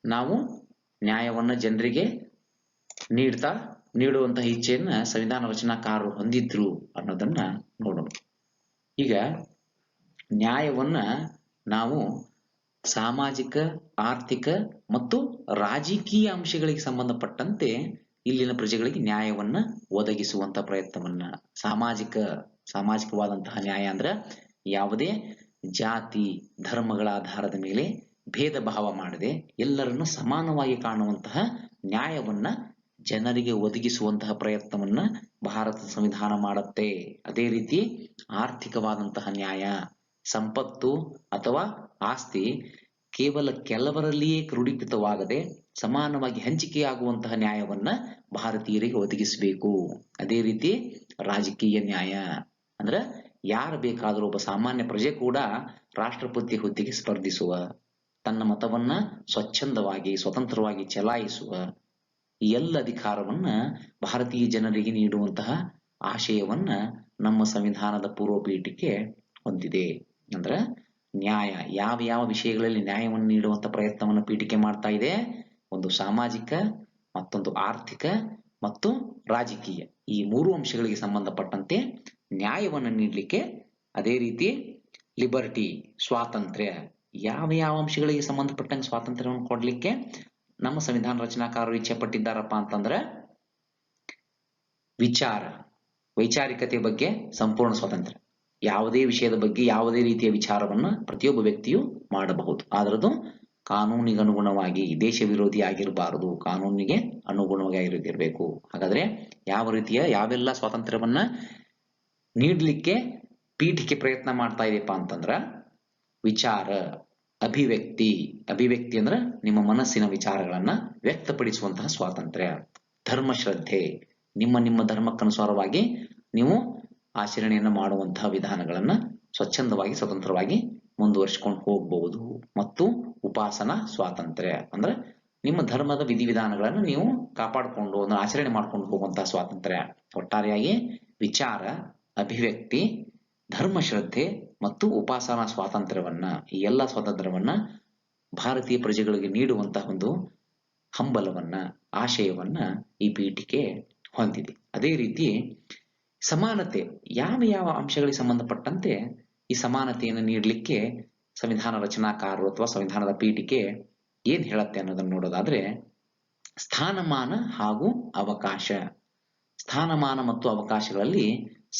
ನಾವು ನ್ಯಾಯವನ್ನ ಜನರಿಗೆ ನೀಡುವಂತಹ ಇಚ್ಛೆಯನ್ನ ಸಂವಿಧಾನ ರಚನಾಕಾರರು ಹೊಂದಿದ್ರು ಅನ್ನೋದನ್ನ ನೋಡೋಣ. ಈಗ ನ್ಯಾಯವನ್ನ ನಾವು ಸಾಮಾಜಿಕ, ಆರ್ಥಿಕ ಮತ್ತು ರಾಜಕೀಯ ಅಂಶಗಳಿಗೆ ಸಂಬಂಧಪಟ್ಟಂತೆ ಇಲ್ಲಿನ ಪ್ರಜೆಗಳಿಗೆ ನ್ಯಾಯವನ್ನ ಒದಗಿಸುವಂತ ಪ್ರಯತ್ನವನ್ನ, ಸಾಮಾಜಿಕವಾದಂತಹ ನ್ಯಾಯ ಅಂದ್ರೆ ಯಾವುದೇ ಜಾತಿ ಧರ್ಮಗಳ ಆಧಾರದ ಮೇಲೆ ಭೇದ ಭಾವ ಮಾಡದೆ ಎಲ್ಲರನ್ನು ಸಮಾನವಾಗಿ ಕಾಣುವಂತಹ ನ್ಯಾಯವನ್ನ ಜನರಿಗೆ ಒದಗಿಸುವಂತಹ ಪ್ರಯತ್ನವನ್ನ ಭಾರತದ ಸಂವಿಧಾನ ಮಾಡುತ್ತೆ. ಅದೇ ರೀತಿ ಆರ್ಥಿಕವಾದಂತಹ ನ್ಯಾಯ, ಸಂಪತ್ತು ಅಥವಾ ಆಸ್ತಿ ಕೇವಲ ಕೆಲವರಲ್ಲಿಯೇ ಕ್ರೋಢೀಕೃತವಾಗದೆ ಸಮಾನವಾಗಿ ಹಂಚಿಕೆಯಾಗುವಂತಹ ನ್ಯಾಯವನ್ನ ಭಾರತೀಯರಿಗೆ ಒದಗಿಸಬೇಕು. ಅದೇ ರೀತಿ ರಾಜಕೀಯ ನ್ಯಾಯ ಅಂದ್ರೆ ಯಾರು ಬೇಕಾದರೂ ಒಬ್ಬ ಸಾಮಾನ್ಯ ಪ್ರಜೆ ಕೂಡ ರಾಷ್ಟ್ರಪತಿ ಹುದ್ದೆಗೆ ಸ್ಪರ್ಧಿಸುವ, ತನ್ನ ಮತವನ್ನ ಸ್ವಚ್ಛಂದವಾಗಿ ಸ್ವತಂತ್ರವಾಗಿ ಚಲಾಯಿಸುವ ಈ ಎಲ್ಲ ಅಧಿಕಾರವನ್ನ ಭಾರತೀಯ ಜನರಿಗೆ ನೀಡುವಂತಹ ಆಶಯವನ್ನ ನಮ್ಮ ಸಂವಿಧಾನದ ಪೂರ್ವ ಪೀಠಿಕೆ ಹೊಂದಿದೆ. ಅಂದ್ರೆ ನ್ಯಾಯ ಯಾವ ಯಾವ ವಿಷಯಗಳಲ್ಲಿ ನ್ಯಾಯವನ್ನು ನೀಡುವಂತ ಪ್ರಯತ್ನವನ್ನು ಪೀಠಿಕೆ ಮಾಡ್ತಾ ಇದೆ? ಒಂದು ಸಾಮಾಜಿಕ, ಮತ್ತೊಂದು ಆರ್ಥಿಕ ಮತ್ತು ರಾಜಕೀಯ, ಈ ಮೂರು ಅಂಶಗಳಿಗೆ ಸಂಬಂಧಪಟ್ಟಂತೆ ನ್ಯಾಯವನ್ನು ನೀಡಲಿಕ್ಕೆ, ಅದೇ ರೀತಿ ಲಿಬರ್ಟಿ ಸ್ವಾತಂತ್ರ್ಯ, ಯಾವ ಯಾವ ಅಂಶಗಳಿಗೆ ಸಂಬಂಧಪಟ್ಟಂಗೆ ಸ್ವಾತಂತ್ರ್ಯವನ್ನು ಕೊಡ್ಲಿಕ್ಕೆ ನಮ್ಮ ಸಂವಿಧಾನ ರಚನಾಕಾರರು ಇಚ್ಛೆ ಪಟ್ಟಿದ್ದಾರಪ್ಪ ಅಂತಂದ್ರೆ ವೈಚಾರಿಕತೆ ಬಗ್ಗೆ ಸಂಪೂರ್ಣ ಸ್ವಾತಂತ್ರ್ಯ, ಯಾವುದೇ ವಿಷಯದ ಬಗ್ಗೆ ಯಾವುದೇ ರೀತಿಯ ವಿಚಾರವನ್ನ ಪ್ರತಿಯೊಬ್ಬ ವ್ಯಕ್ತಿಯು ಮಾಡಬಹುದು. ಆದ್ರದು ಕಾನೂನಿಗೆ ಅನುಗುಣವಾಗಿ, ದೇಶ ವಿರೋಧಿ ಆಗಿರಬಾರದು, ಕಾನೂನಿಗೆ ಅನುಗುಣವಾಗಿ ಇರಬೇಕು. ಹಾಗಾದ್ರೆ ಯಾವ ರೀತಿಯ ಯಾವೆಲ್ಲ ಸ್ವಾತಂತ್ರ್ಯವನ್ನ ನೀಡಲಿಕ್ಕೆ ಪೀಠಿಕೆ ಪ್ರಯತ್ನ ಮಾಡ್ತಾ ಇದೆಯಪ್ಪ ಅಂತಂದ್ರ ವಿಚಾರ, ಅಭಿವ್ಯಕ್ತಿ ಅಂದ್ರೆ ನಿಮ್ಮ ಮನಸ್ಸಿನ ವಿಚಾರಗಳನ್ನ ವ್ಯಕ್ತಪಡಿಸುವಂತಹ ಸ್ವಾತಂತ್ರ್ಯ, ಧರ್ಮಶ್ರದ್ಧೆ, ನಿಮ್ಮ ಧರ್ಮಕ್ಕನುಸಾರವಾಗಿ ನೀವು ಆಚರಣೆಯನ್ನು ಮಾಡುವಂತಹ ವಿಧಾನಗಳನ್ನ ಸ್ವಚ್ಛಂದವಾಗಿ ಸ್ವತಂತ್ರವಾಗಿ ಮುಂದುವರಿಸಿಕೊಂಡು ಹೋಗಬಹುದು. ಮತ್ತು ಉಪಾಸನಾ ಸ್ವಾತಂತ್ರ್ಯ ಅಂದ್ರೆ ನಿಮ್ಮ ಧರ್ಮದ ವಿಧಿವಿಧಾನಗಳನ್ನು ನೀವು ಕಾಪಾಡಿಕೊಂಡು ಅದನ್ನು ಆಚರಣೆ ಮಾಡ್ಕೊಂಡು ಹೋಗುವಂತಹ ಸ್ವಾತಂತ್ರ್ಯ. ಒಟ್ಟಾರೆಯಾಗಿ ವಿಚಾರ, ಅಭಿವ್ಯಕ್ತಿ, ಧರ್ಮಶ್ರದ್ಧೆ ಮತ್ತು ಉಪಾಸನಾ ಸ್ವಾತಂತ್ರ್ಯವನ್ನ, ಈ ಎಲ್ಲ ಸ್ವಾತಂತ್ರ್ಯವನ್ನ ಭಾರತೀಯ ಪ್ರಜೆಗಳಿಗೆ ನೀಡುವಂತಹ ಒಂದು ಹಂಬಲವನ್ನ, ಆಶಯವನ್ನ ಈ ಪೀಠಿಕೆ ಹೊಂದಿದೆ. ಅದೇ ರೀತಿ ಸಮಾನತೆ, ಯಾವ ಅಂಶಗಳಿಗೆ ಸಂಬಂಧಪಟ್ಟಂತೆ ಈ ಸಮಾನತೆಯನ್ನು ನೀಡಲಿಕ್ಕೆ ಸಂವಿಧಾನ ರಚನಾಕಾರರು ಅಥವಾ ಸಂವಿಧಾನದ ಪೀಠಿಕೆ ಏನ್ ಹೇಳತ್ತೆ ಅನ್ನೋದನ್ನು ನೋಡೋದಾದ್ರೆ, ಸ್ಥಾನಮಾನ ಹಾಗೂ ಅವಕಾಶ, ಸ್ಥಾನಮಾನ ಮತ್ತು ಅವಕಾಶಗಳಲ್ಲಿ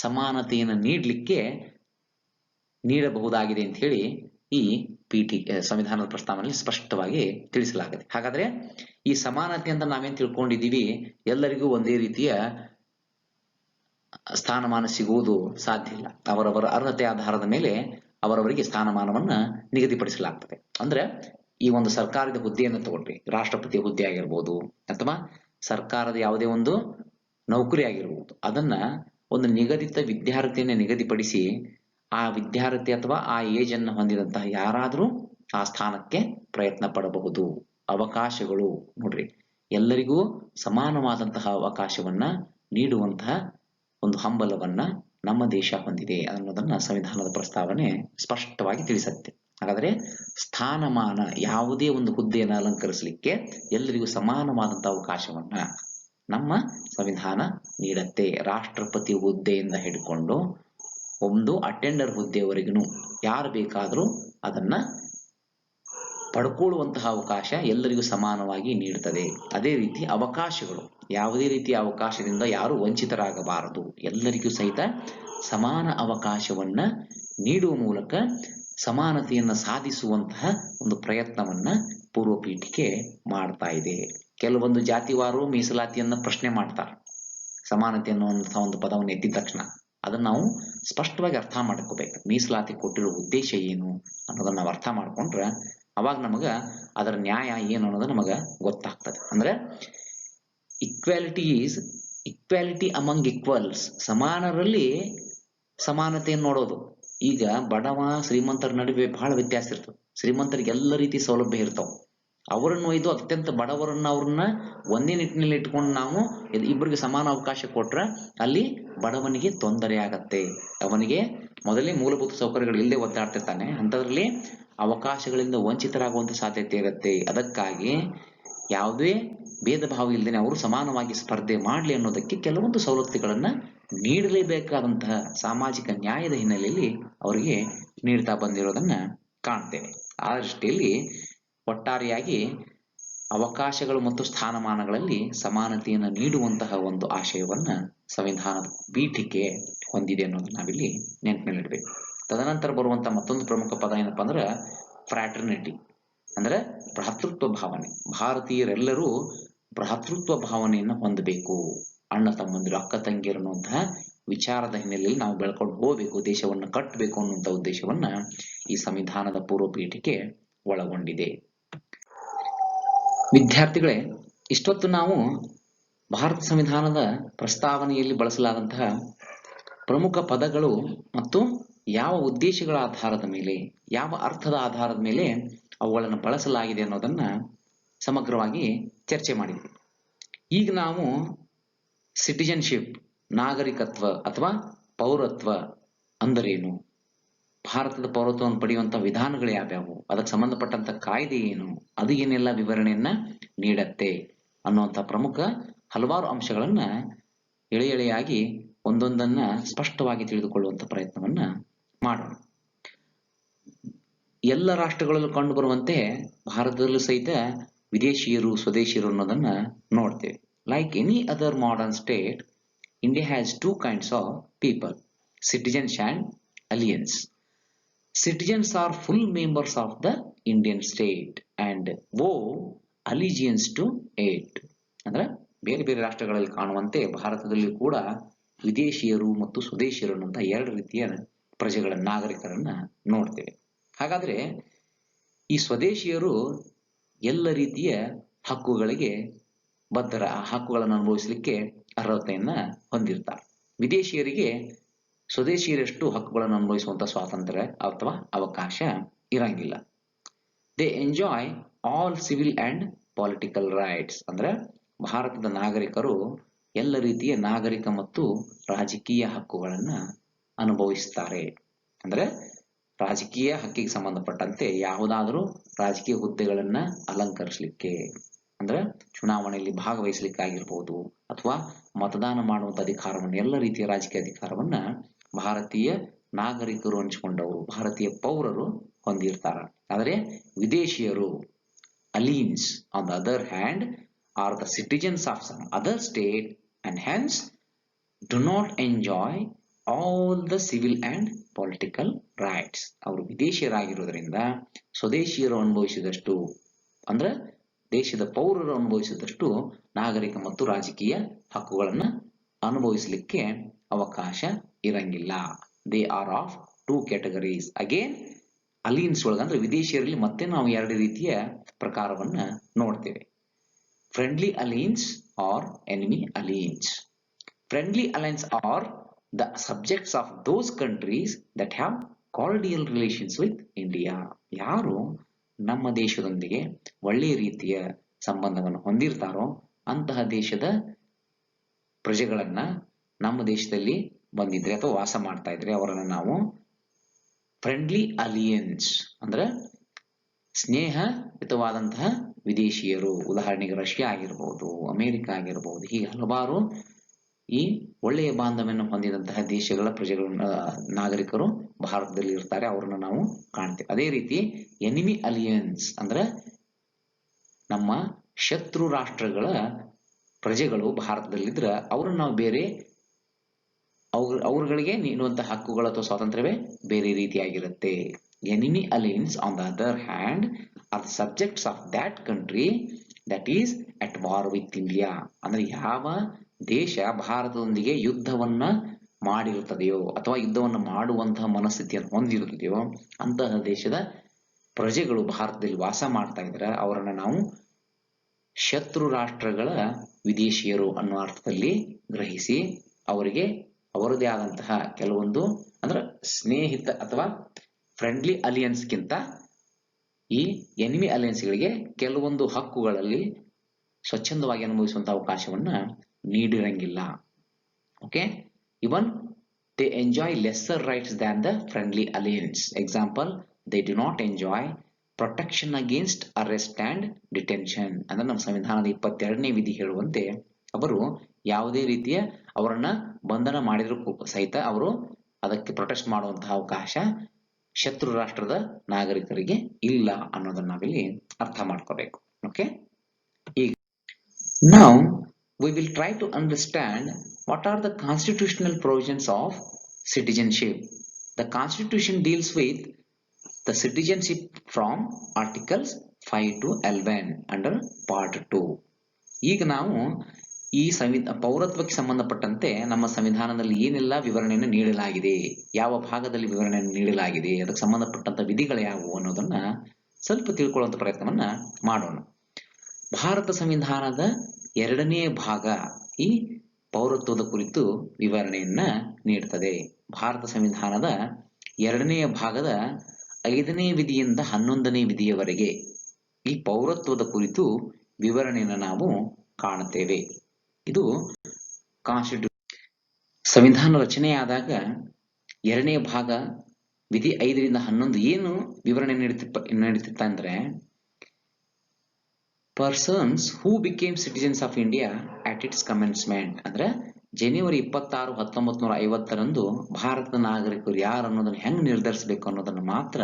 ಸಮಾನತೆಯನ್ನು ನೀಡಬಹುದಾಗಿದೆ ಅಂತ ಹೇಳಿ ಈ ಸಂವಿಧಾನದ ಪ್ರಸ್ತಾವನೆಯಲ್ಲಿ ಸ್ಪಷ್ಟವಾಗಿ ತಿಳಿಸಲಾಗಿದೆ. ಹಾಗಾದ್ರೆ ಈ ಸಮಾನತೆ ಅಂತ ನಾವೇನ್ ತಿಳ್ಕೊಂಡಿದ್ದೀವಿ, ಎಲ್ಲರಿಗೂ ಒಂದೇ ರೀತಿಯ ಸ್ಥಾನಮಾನ ಸಿಗುವುದು ಸಾಧ್ಯ ಇಲ್ಲ. ಅವರವರ ಅರ್ಹತೆ ಆಧಾರದ ಮೇಲೆ ಅವರವರಿಗೆ ಸ್ಥಾನಮಾನವನ್ನ ನಿಗದಿಪಡಿಸಲಾಗ್ತದೆ. ಅಂದ್ರೆ ಈ ಒಂದು ಸರ್ಕಾರದ ಹುದ್ದೆಯನ್ನು ತಗೊಳ್ರಿ, ರಾಷ್ಟ್ರಪತಿ ಹುದ್ದೆ ಆಗಿರ್ಬೋದು ಅಥವಾ ಸರ್ಕಾರದ ಯಾವುದೇ ಒಂದು ನೌಕರಿ ಆಗಿರ್ಬೋದು, ಅದನ್ನ ಒಂದು ನಿಗದಿತ ವಿದ್ಯಾರ್ಥಿಯನ್ನ ನಿಗದಿಪಡಿಸಿ ಆ ವಿದ್ಯಾರ್ಥಿ ಅಥವಾ ಆ ಏಜ್ ಅನ್ನು ಹೊಂದಿದಂತಹ ಯಾರಾದ್ರೂ ಆ ಸ್ಥಾನಕ್ಕೆ ಪ್ರಯತ್ನ ಪಡಬಹುದು. ಅವಕಾಶಗಳು ನೋಡ್ರಿ, ಎಲ್ಲರಿಗೂ ಸಮಾನವಾದಂತಹ ಅವಕಾಶವನ್ನ ನೀಡುವಂತಹ ಒಂದು ಹಂಬಲವನ್ನ ನಮ್ಮ ದೇಶ ಹೊಂದಿದೆ ಅನ್ನೋದನ್ನ ಸಂವಿಧಾನದ ಪ್ರಸ್ತಾವನೆ ಸ್ಪಷ್ಟವಾಗಿ ತಿಳಿಸುತ್ತೆ. ಹಾಗಾದ್ರೆ ಸ್ಥಾನಮಾನ, ಯಾವುದೇ ಒಂದು ಹುದ್ದೆಯನ್ನು ಅಲಂಕರಿಸಲಿಕ್ಕೆ ಎಲ್ಲರಿಗೂ ಸಮಾನವಾದಂತಹ ಅವಕಾಶವನ್ನ ನಮ್ಮ ಸಂವಿಧಾನ ನೀಡತ್ತೆ. ರಾಷ್ಟ್ರಪತಿ ಹುದ್ದೆಯಿಂದ ಹಿಡ್ಕೊಂಡು ಒಂದು ಅಟೆಂಡರ್ ಹುದ್ದೆಯವರೆಗೂ ಯಾರು ಬೇಕಾದರೂ ಅದನ್ನ ಪಡ್ಕೊಳ್ಳುವಂತಹ ಅವಕಾಶ ಎಲ್ಲರಿಗೂ ಸಮಾನವಾಗಿ ನೀಡುತ್ತದೆ. ಅದೇ ರೀತಿ ಅವಕಾಶಗಳು, ಯಾವುದೇ ರೀತಿಯ ಅವಕಾಶದಿಂದ ಯಾರು ವಂಚಿತರಾಗಬಾರದು, ಎಲ್ಲರಿಗೂ ಸಹಿತ ಸಮಾನ ಅವಕಾಶವನ್ನ ನೀಡುವ ಮೂಲಕ ಸಮಾನತೆಯನ್ನ ಸಾಧಿಸುವಂತಹ ಒಂದು ಪ್ರಯತ್ನವನ್ನ ಪೂರ್ವ ಪೀಠಿಕೆ ಮಾಡ್ತಾ ಇದೆ. ಕೆಲವೊಂದು ಜಾತಿವಾರು ಮೀಸಲಾತಿಯನ್ನ ಪ್ರಶ್ನೆ ಮಾಡ್ತಾರೆ. ಸಮಾನತೆ ಅನ್ನುವಂತಹ ಒಂದು ಪದವನ್ನು ಎತ್ತಿದ ತಕ್ಷಣ ಅದನ್ನ ನಾವು ಸ್ಪಷ್ಟವಾಗಿ ಅರ್ಥ ಮಾಡ್ಕೋಬೇಕು. ಮೀಸಲಾತಿ ಕೊಟ್ಟಿರೋ ಉದ್ದೇಶ ಏನು ಅನ್ನೋದನ್ನ ನಾವು ಅರ್ಥ ಮಾಡ್ಕೊಂಡ್ರೆ ಅವಾಗ ನಮಗ ಅದರ ನ್ಯಾಯ ಏನು ಅನ್ನೋದು ನಮಗ ಗೊತ್ತಾಗ್ತದೆ. ಅಂದ್ರೆ ಈಕ್ವಾಲಿಟಿ ಅಮಂಗ್ ಈಕ್ವಲ್ಸ್, ಸಮಾನರಲ್ಲಿ ಸಮಾನತೆಯನ್ನು ನೋಡೋದು. ಈಗ ಬಡವ ಶ್ರೀಮಂತರ ನಡುವೆ ಬಹಳ ವ್ಯತ್ಯಾಸ ಇರ್ತದೆ. ಶ್ರೀಮಂತರಿಗೆ ಎಲ್ಲ ರೀತಿ ಸೌಲಭ್ಯ ಇರ್ತಾವ, ಅವರನ್ನು ಒಯ್ದು ಅತ್ಯಂತ ಬಡವರನ್ನ ಅವ್ರನ್ನ ಒಂದೇ ನಿಟ್ಟಿನಲ್ಲಿ ಇಟ್ಕೊಂಡು ನಾವು ಇಬ್ಬರಿಗೆ ಸಮಾನ ಅವಕಾಶ ಕೊಟ್ರೆ ಅಲ್ಲಿ ಬಡವನಿಗೆ ತೊಂದರೆ ಆಗತ್ತೆ. ಅವನಿಗೆ ಮೊದಲೇ ಮೂಲಭೂತ ಸೌಕರ್ಯಗಳು ಇಲ್ಲದೆ ಒದ್ದಾಡ್ತಿರ್ತಾನೆ, ಅಂಥದ್ರಲ್ಲಿ ಅವಕಾಶಗಳಿಂದ ವಂಚಿತರಾಗುವಂತ ಸಾಧ್ಯತೆ ಇರುತ್ತೆ. ಅದಕ್ಕಾಗಿ ಯಾವುದೇ ಭೇದ ಭಾವ ಇಲ್ಲದೆ ಅವರು ಸಮಾನವಾಗಿ ಸ್ಪರ್ಧೆ ಮಾಡಲಿ ಅನ್ನೋದಕ್ಕೆ ಕೆಲವೊಂದು ಸವಲತ್ತುಗಳನ್ನ ನೀಡಲೇಬೇಕಾದಂತಹ ಸಾಮಾಜಿಕ ನ್ಯಾಯದ ಹಿನ್ನೆಲೆಯಲ್ಲಿ ಅವರಿಗೆ ನೀಡ್ತಾ ಬಂದಿರೋದನ್ನ ಕಾಣ್ತೇವೆ. ಆ ದೃಷ್ಟಿಯಲ್ಲಿ ಒಟ್ಟಾರೆಯಾಗಿ ಅವಕಾಶಗಳು ಮತ್ತು ಸ್ಥಾನಮಾನಗಳಲ್ಲಿ ಸಮಾನತೆಯನ್ನು ನೀಡುವಂತಹ ಒಂದು ಆಶಯವನ್ನ ಸಂವಿಧಾನದ ಪೀಠಿಕೆ ಹೊಂದಿದೆ ಅನ್ನೋದನ್ನ ನಾವಿಲ್ಲಿ ನೆನಪಿನಲ್ಲಿಡಬೇಕು. ತದನಂತರ ಬರುವಂತ ಮತ್ತೊಂದು ಪ್ರಮುಖ ಪದ ಏನಪ್ಪಾ ಅಂದ್ರೆ ಫ್ರಾಟರ್ನಿಟಿ, ಅಂದ್ರೆ ಭ್ರಾತೃತ್ವ ಭಾವನೆ. ಭಾರತೀಯರೆಲ್ಲರೂ ಭ್ರಾತೃತ್ವ ಭಾವನೆಯನ್ನು ಹೊಂದಬೇಕು, ಅಣ್ಣ ತಮ್ಮಂದಿರು ಅಕ್ಕ ತಂಗಿಯರು ಅನ್ನುವಂತಹ ವಿಚಾರದ ಹಿನ್ನೆಲೆಯಲ್ಲಿ ನಾವು ಬೆಳ್ಕೊಂಡು ಹೋಗ್ಬೇಕು, ದೇಶವನ್ನು ಕಟ್ಟಬೇಕು ಅನ್ನುವಂಥ ಉದ್ದೇಶವನ್ನ ಈ ಸಂವಿಧಾನದ ಪೂರ್ವ ಪೀಠಿಕೆ ಒಳಗೊಂಡಿದೆ. ವಿದ್ಯಾರ್ಥಿಗಳೇ, ಇಷ್ಟೊತ್ತು ನಾವು ಭಾರತ ಸಂವಿಧಾನದ ಪ್ರಸ್ತಾವನೆಯಲ್ಲಿ ಬಳಸಲಾದಂತಹ ಪ್ರಮುಖ ಪದಗಳು ಮತ್ತು ಯಾವ ಉದ್ದೇಶಗಳ ಆಧಾರದ ಮೇಲೆ, ಯಾವ ಅರ್ಥದ ಆಧಾರದ ಮೇಲೆ ಅವುಗಳನ್ನು ಬಳಸಲಾಗಿದೆ ಅನ್ನೋದನ್ನ ಸಮಗ್ರವಾಗಿ ಚರ್ಚೆ ಮಾಡಿದ್ವಿ. ಈಗ ನಾವು ಸಿಟಿಜನ್ಶಿಪ್, ನಾಗರಿಕತ್ವ ಅಥವಾ ಪೌರತ್ವ ಅಂದರೇನು, ಭಾರತದ ಪೌರತ್ವವನ್ನು ಪಡೆಯುವಂತ ವಿಧಾನಗಳು ಯಾವ್ಯಾವು, ಅದಕ್ಕೆ ಸಂಬಂಧಪಟ್ಟಂತ ಕಾಯ್ದೆ ಏನು, ಅದು ಏನೆಲ್ಲ ವಿವರಣೆಯನ್ನ ನೀಡತ್ತೆ ಅನ್ನುವಂಥ ಪ್ರಮುಖ ಹಲವಾರು ಅಂಶಗಳನ್ನ ಎಳೆಯಾಗಿ ಒಂದೊಂದನ್ನ ಸ್ಪಷ್ಟವಾಗಿ ತಿಳಿದುಕೊಳ್ಳುವಂತ ಪ್ರಯತ್ನವನ್ನ ಮಾಡೋಣ. ಎಲ್ಲ ರಾಷ್ಟ್ರಗಳಲ್ಲೂ ಕಂಡು ಬರುವಂತೆ ಭಾರತದಲ್ಲೂ ಸಹಿತ ವಿದೇಶಿಯರು ಸ್ವದೇಶಿಯರು ಅನ್ನೋದನ್ನ ನೋಡ್ತೇವೆ. Like any other modern state, India has two kinds of people, citizens and alliance. Citizens are full members of the Indian state and owe allegiance to it. ಅಂದ್ರೆ ಬೇರೆ ಬೇರೆ ರಾಷ್ಟ್ರಗಳಲ್ಲಿ ಕಾಣುವಂತೆ ಭಾರತದಲ್ಲಿ ಕೂಡ ವಿದೇಶಿಯರು ಮತ್ತು ಸ್ವದೇಶಿಯರು ಅನ್ನುವಂಥ ಎರಡು ರೀತಿಯ ಪ್ರಜೆಗಳ ನಾಗರಿಕರನ್ನ ನೋಡ್ತೇವೆ. ಹಾಗಾದ್ರೆ ಈ ಸ್ವದೇಶಿಯರು ಎಲ್ಲ ರೀತಿಯ ಹಕ್ಕುಗಳಿಗೆ ಬದ್ಧರ, ಆ ಹಕ್ಕುಗಳನ್ನು ಅನುಭವಿಸಲಿಕ್ಕೆ ಅರ್ಹತೆಯನ್ನ ಹೊಂದಿರ್ತಾರೆ. ವಿದೇಶಿಯರಿಗೆ ಸ್ವದೇಶಿಯರಷ್ಟು ಹಕ್ಕುಗಳನ್ನು ಅನುಭವಿಸುವಂತ ಸ್ವಾತಂತ್ರ್ಯ ಅಥವಾ ಅವಕಾಶ ಇರಂಗಿಲ್ಲ. They enjoy all civil and political rights. ಅಂದ್ರೆ ಭಾರತದ ನಾಗರಿಕರು ಎಲ್ಲ ರೀತಿಯ ನಾಗರಿಕ ಮತ್ತು ರಾಜಕೀಯ ಹಕ್ಕುಗಳನ್ನ ಅನುಭವಿಸ್ತಾರೆ. ಅಂದ್ರೆ ರಾಜಕೀಯ ಹಕ್ಕಿಗೆ ಸಂಬಂಧಪಟ್ಟಂತೆ ಯಾವುದಾದರೂ ರಾಜಕೀಯ ಹುದ್ದೆಗಳನ್ನ ಅಲಂಕರಿಸಲಿಕ್ಕೆ, ಅಂದ್ರೆ ಚುನಾವಣೆಯಲ್ಲಿ ಭಾಗವಹಿಸಲಿಕ್ಕಾಗಿರ್ಬೋದು ಅಥವಾ ಮತದಾನ ಮಾಡುವಂತ ಅಧಿಕಾರವನ್ನು, ಎಲ್ಲ ರೀತಿಯ ರಾಜಕೀಯ ಅಧಿಕಾರವನ್ನ ಭಾರತೀಯ ನಾಗರಿಕರು ಹಂಚಿಕೊಂಡವರು, ಭಾರತೀಯ ಪೌರರು ಹೊಂದಿರ್ತಾರೆ. ಆದರೆ ವಿದೇಶಿಯರು aliens on the other hand are the citizens of some other state and hence do not enjoy all the civil and political rights. ಅವರು ವಿದೇಶಿಯರಾಗಿರೋದ್ರಿಂದ ಸ್ವದೇಶಿಯರು ಅನುಭವಿಸಿದಷ್ಟು, ಅಂದ್ರೆ ದೇಶದ ಪೌರರು ಅನುಭವಿಸಿದಷ್ಟು ನಾಗರಿಕ ಮತ್ತು ರಾಜಕೀಯ ಹಕ್ಕುಗಳನ್ನ ಅನುಭವಿಸಲಿಕ್ಕೆ ಅವಕಾಶ ಇರಂಗಿಲ್ಲ. They are of two categories. Again aliens ಒಳಗೆ ಅಂದ್ರೆ ವಿದೇಶಿಯರಲ್ಲಿ ಮತ್ತೆ ನಾವು ಎರಡು ರೀತಿಯ ಪ್ರಕಾರವನ್ನ ನೋಡ್ತೇವೆ. Friendly aliens or enemy aliens. Friendly aliens are the subjects of those countries that have cordial relations with India. ಯಾರು ನಮ್ಮ ದೇಶದೊಂದಿಗೆ ಒಳ್ಳೆಯ ರೀತಿಯ ಸಂಬಂಧವನ್ನು ಹೊಂದಿರ್ತಾರೋ ಅಂತಹ ದೇಶದ ಪ್ರಜೆಗಳನ್ನ ನಮ್ಮ ದೇಶದಲ್ಲಿ ಬಂದಿದ್ರೆ ಅಥವಾ ವಾಸ ಮಾಡ್ತಾ ಇದ್ರೆ ಅವರನ್ನು ನಾವು ಫ್ರೆಂಡ್ಲಿ ಅಲಿಯನ್ಸ್ ಅಂದ್ರೆ ಸ್ನೇಹಯುತವಾದಂತಹ ವಿದೇಶಿಯರು, ಉದಾಹರಣೆಗೆ ರಷ್ಯಾ ಆಗಿರ್ಬೋದು, ಅಮೆರಿಕ ಆಗಿರ್ಬೋದು, ಹೀಗೆ ಹಲವಾರು ಈ ಒಳ್ಳೆಯ ಬಾಂಧವ್ಯವನ್ನು ಹೊಂದಿದಂತಹ ದೇಶಗಳ ಪ್ರಜೆಗಳ ನಾಗರಿಕರು ಭಾರತದಲ್ಲಿ ಇರ್ತಾರೆ, ಅವರನ್ನು ನಾವು ಕಾಣ್ತೇವೆ. ಅದೇ ರೀತಿ ಎನಿಮಿ ಅಲಿಯನ್ಸ್ ಅಂದ್ರೆ ನಮ್ಮ ಶತ್ರು ರಾಷ್ಟ್ರಗಳ ಪ್ರಜೆಗಳು ಭಾರತದಲ್ಲಿದ್ರೆ ಅವ್ರನ್ನ ನಾವು ಬೇರೆ, ಅವ್ರಗಳಿಗೆ ನೀಡುವಂತಹ ಹಕ್ಕುಗಳು ಅಥವಾ ಸ್ವಾತಂತ್ರ್ಯವೇ ಬೇರೆ ರೀತಿಯಾಗಿರುತ್ತೆ. Enemy aliens on the other hand are the subjects of that country that is at war with India. ಅಂದ್ರೆ ಯಾವ ದೇಶ ಭಾರತದೊಂದಿಗೆ ಯುದ್ಧವನ್ನ ಮಾಡಿರುತ್ತದೆಯೋ ಅಥವಾ ಯುದ್ಧವನ್ನು ಮಾಡುವಂತಹ ಮನಸ್ಥಿತಿಯನ್ನು ಹೊಂದಿರುತ್ತದೆಯೋ ಅಂತಹ ದೇಶದ ಪ್ರಜೆಗಳು ಭಾರತದಲ್ಲಿ ವಾಸ ಮಾಡ್ತಾ ಇದ್ರೆ ಅವರನ್ನ ನಾವು ಶತ್ರು ರಾಷ್ಟ್ರಗಳ ವಿದೇಶಿಯರು ಅನ್ನೋ ಅರ್ಥದಲ್ಲಿ ಗ್ರಹಿಸಿ ಅವರಿಗೆ ಅವರದೇ ಆದಂತಹ ಕೆಲವೊಂದು ಅಂದ್ರೆ ಸ್ನೇಹಿತ ಅಥವಾ ಫ್ರೆಂಡ್ಲಿ ಅಲಿಯನ್ಸ್ಗಿಂತ ಈ ಎನಿಮಿ ಅಲಿಯನ್ಸ್ಗಳಿಗೆ ಕೆಲವೊಂದು ಹಕ್ಕುಗಳಲ್ಲಿ ಸ್ವಚ್ಛಂದವಾಗಿ ಅನುಭವಿಸುವಂತಹ ಅವಕಾಶವನ್ನ ನೀಡಿರಂಗಿಲ್ಲ. Okay, even they enjoy lesser rights than the friendly aliens. Example, they do not enjoy protection against arrest and detention. ಅಂದ್ರೆ ನಮ್ಮ ಸಂವಿಧಾನದ 22ನೇ ವಿಧಿ ಹೇಳುವಂತೆ ಅವರು ಯಾವುದೇ ರೀತಿಯ ಅವರನ್ನ ಬಂಧನ ಮಾಡಿದ್ರು ಸಹಿತ ಅವರು ಅದಕ್ಕೆ ಪ್ರೊಟೆಸ್ಟ್ ಮಾಡುವಂತಹ ಅವಕಾಶ ಶತ್ರು ರಾಷ್ಟ್ರದ ನಾಗರಿಕರಿಗೆ ಇಲ್ಲ ಅನ್ನೋದನ್ನ ನಾವಿಲ್ಲಿ ಅರ್ಥ ಮಾಡ್ಕೋಬೇಕು. ಓಕೆ, ಈಗ now we will try to understand what are the constitutional provisions of citizenship. The constitution deals with the citizenship from articles 5 to 11 under part 2. ಈಗ ನಾವು ಈ ಪೌರತ್ವಕ್ಕೆ ಸಂಬಂಧಪಟ್ಟಂತೆ ನಮ್ಮ ಸಂವಿಧಾನದಲ್ಲಿ ಏನೆಲ್ಲ ವಿವರಣೆಯನ್ನು ನೀಡಲಾಗಿದೆ, ಯಾವ ಭಾಗದಲ್ಲಿ ವಿವರಣೆಯನ್ನು ನೀಡಲಾಗಿದೆ, ಅದಕ್ಕೆ ಸಂಬಂಧಪಟ್ಟಂತ ವಿಧಿಗಳು ಯಾವುವು ಅನ್ನೋದನ್ನ ಸ್ವಲ್ಪ ತಿಳ್ಕೊಳ್ಳುವಂತ ಪ್ರಯತ್ನವನ್ನ ಮಾಡೋಣ. ಭಾರತ ಸಂವಿಧಾನದ 2ನೇ ಭಾಗ ಈ ಪೌರತ್ವದ ಕುರಿತು ವಿವರಣೆಯನ್ನ ನೀಡುತ್ತದೆ. ಭಾರತ ಸಂವಿಧಾನದ 2ನೇ ಭಾಗದ 5ನೇ ವಿಧಿಯಿಂದ 11ನೇ ವಿಧಿಯವರೆಗೆ ಈ ಪೌರತ್ವದ ಕುರಿತು ವಿವರಣೆಯನ್ನು ನಾವು ಕಾಣುತ್ತೇವೆ. ಇದು ಸಂವಿಧಾನ ರಚನೆಯಾದಾಗ 2ನೇ ಭಾಗ ವಿಧಿ 5ರಿಂದ 11 ಏನು ವಿವರಣೆ ನೀಡುತ್ತಿತ್ತ ಅಂದ್ರೆ, persons who became citizens of India at its commencement. ಅಂದ್ರೆ ಜನವರಿ 26, 1950ರಂದು ಭಾರತದ ನಾಗರಿಕರು ಯಾರು ಅನ್ನೋದನ್ನ ಹೆಂಗ್ ನಿರ್ಧರಿಸಬೇಕು ಅನ್ನೋದನ್ನ ಮಾತ್ರ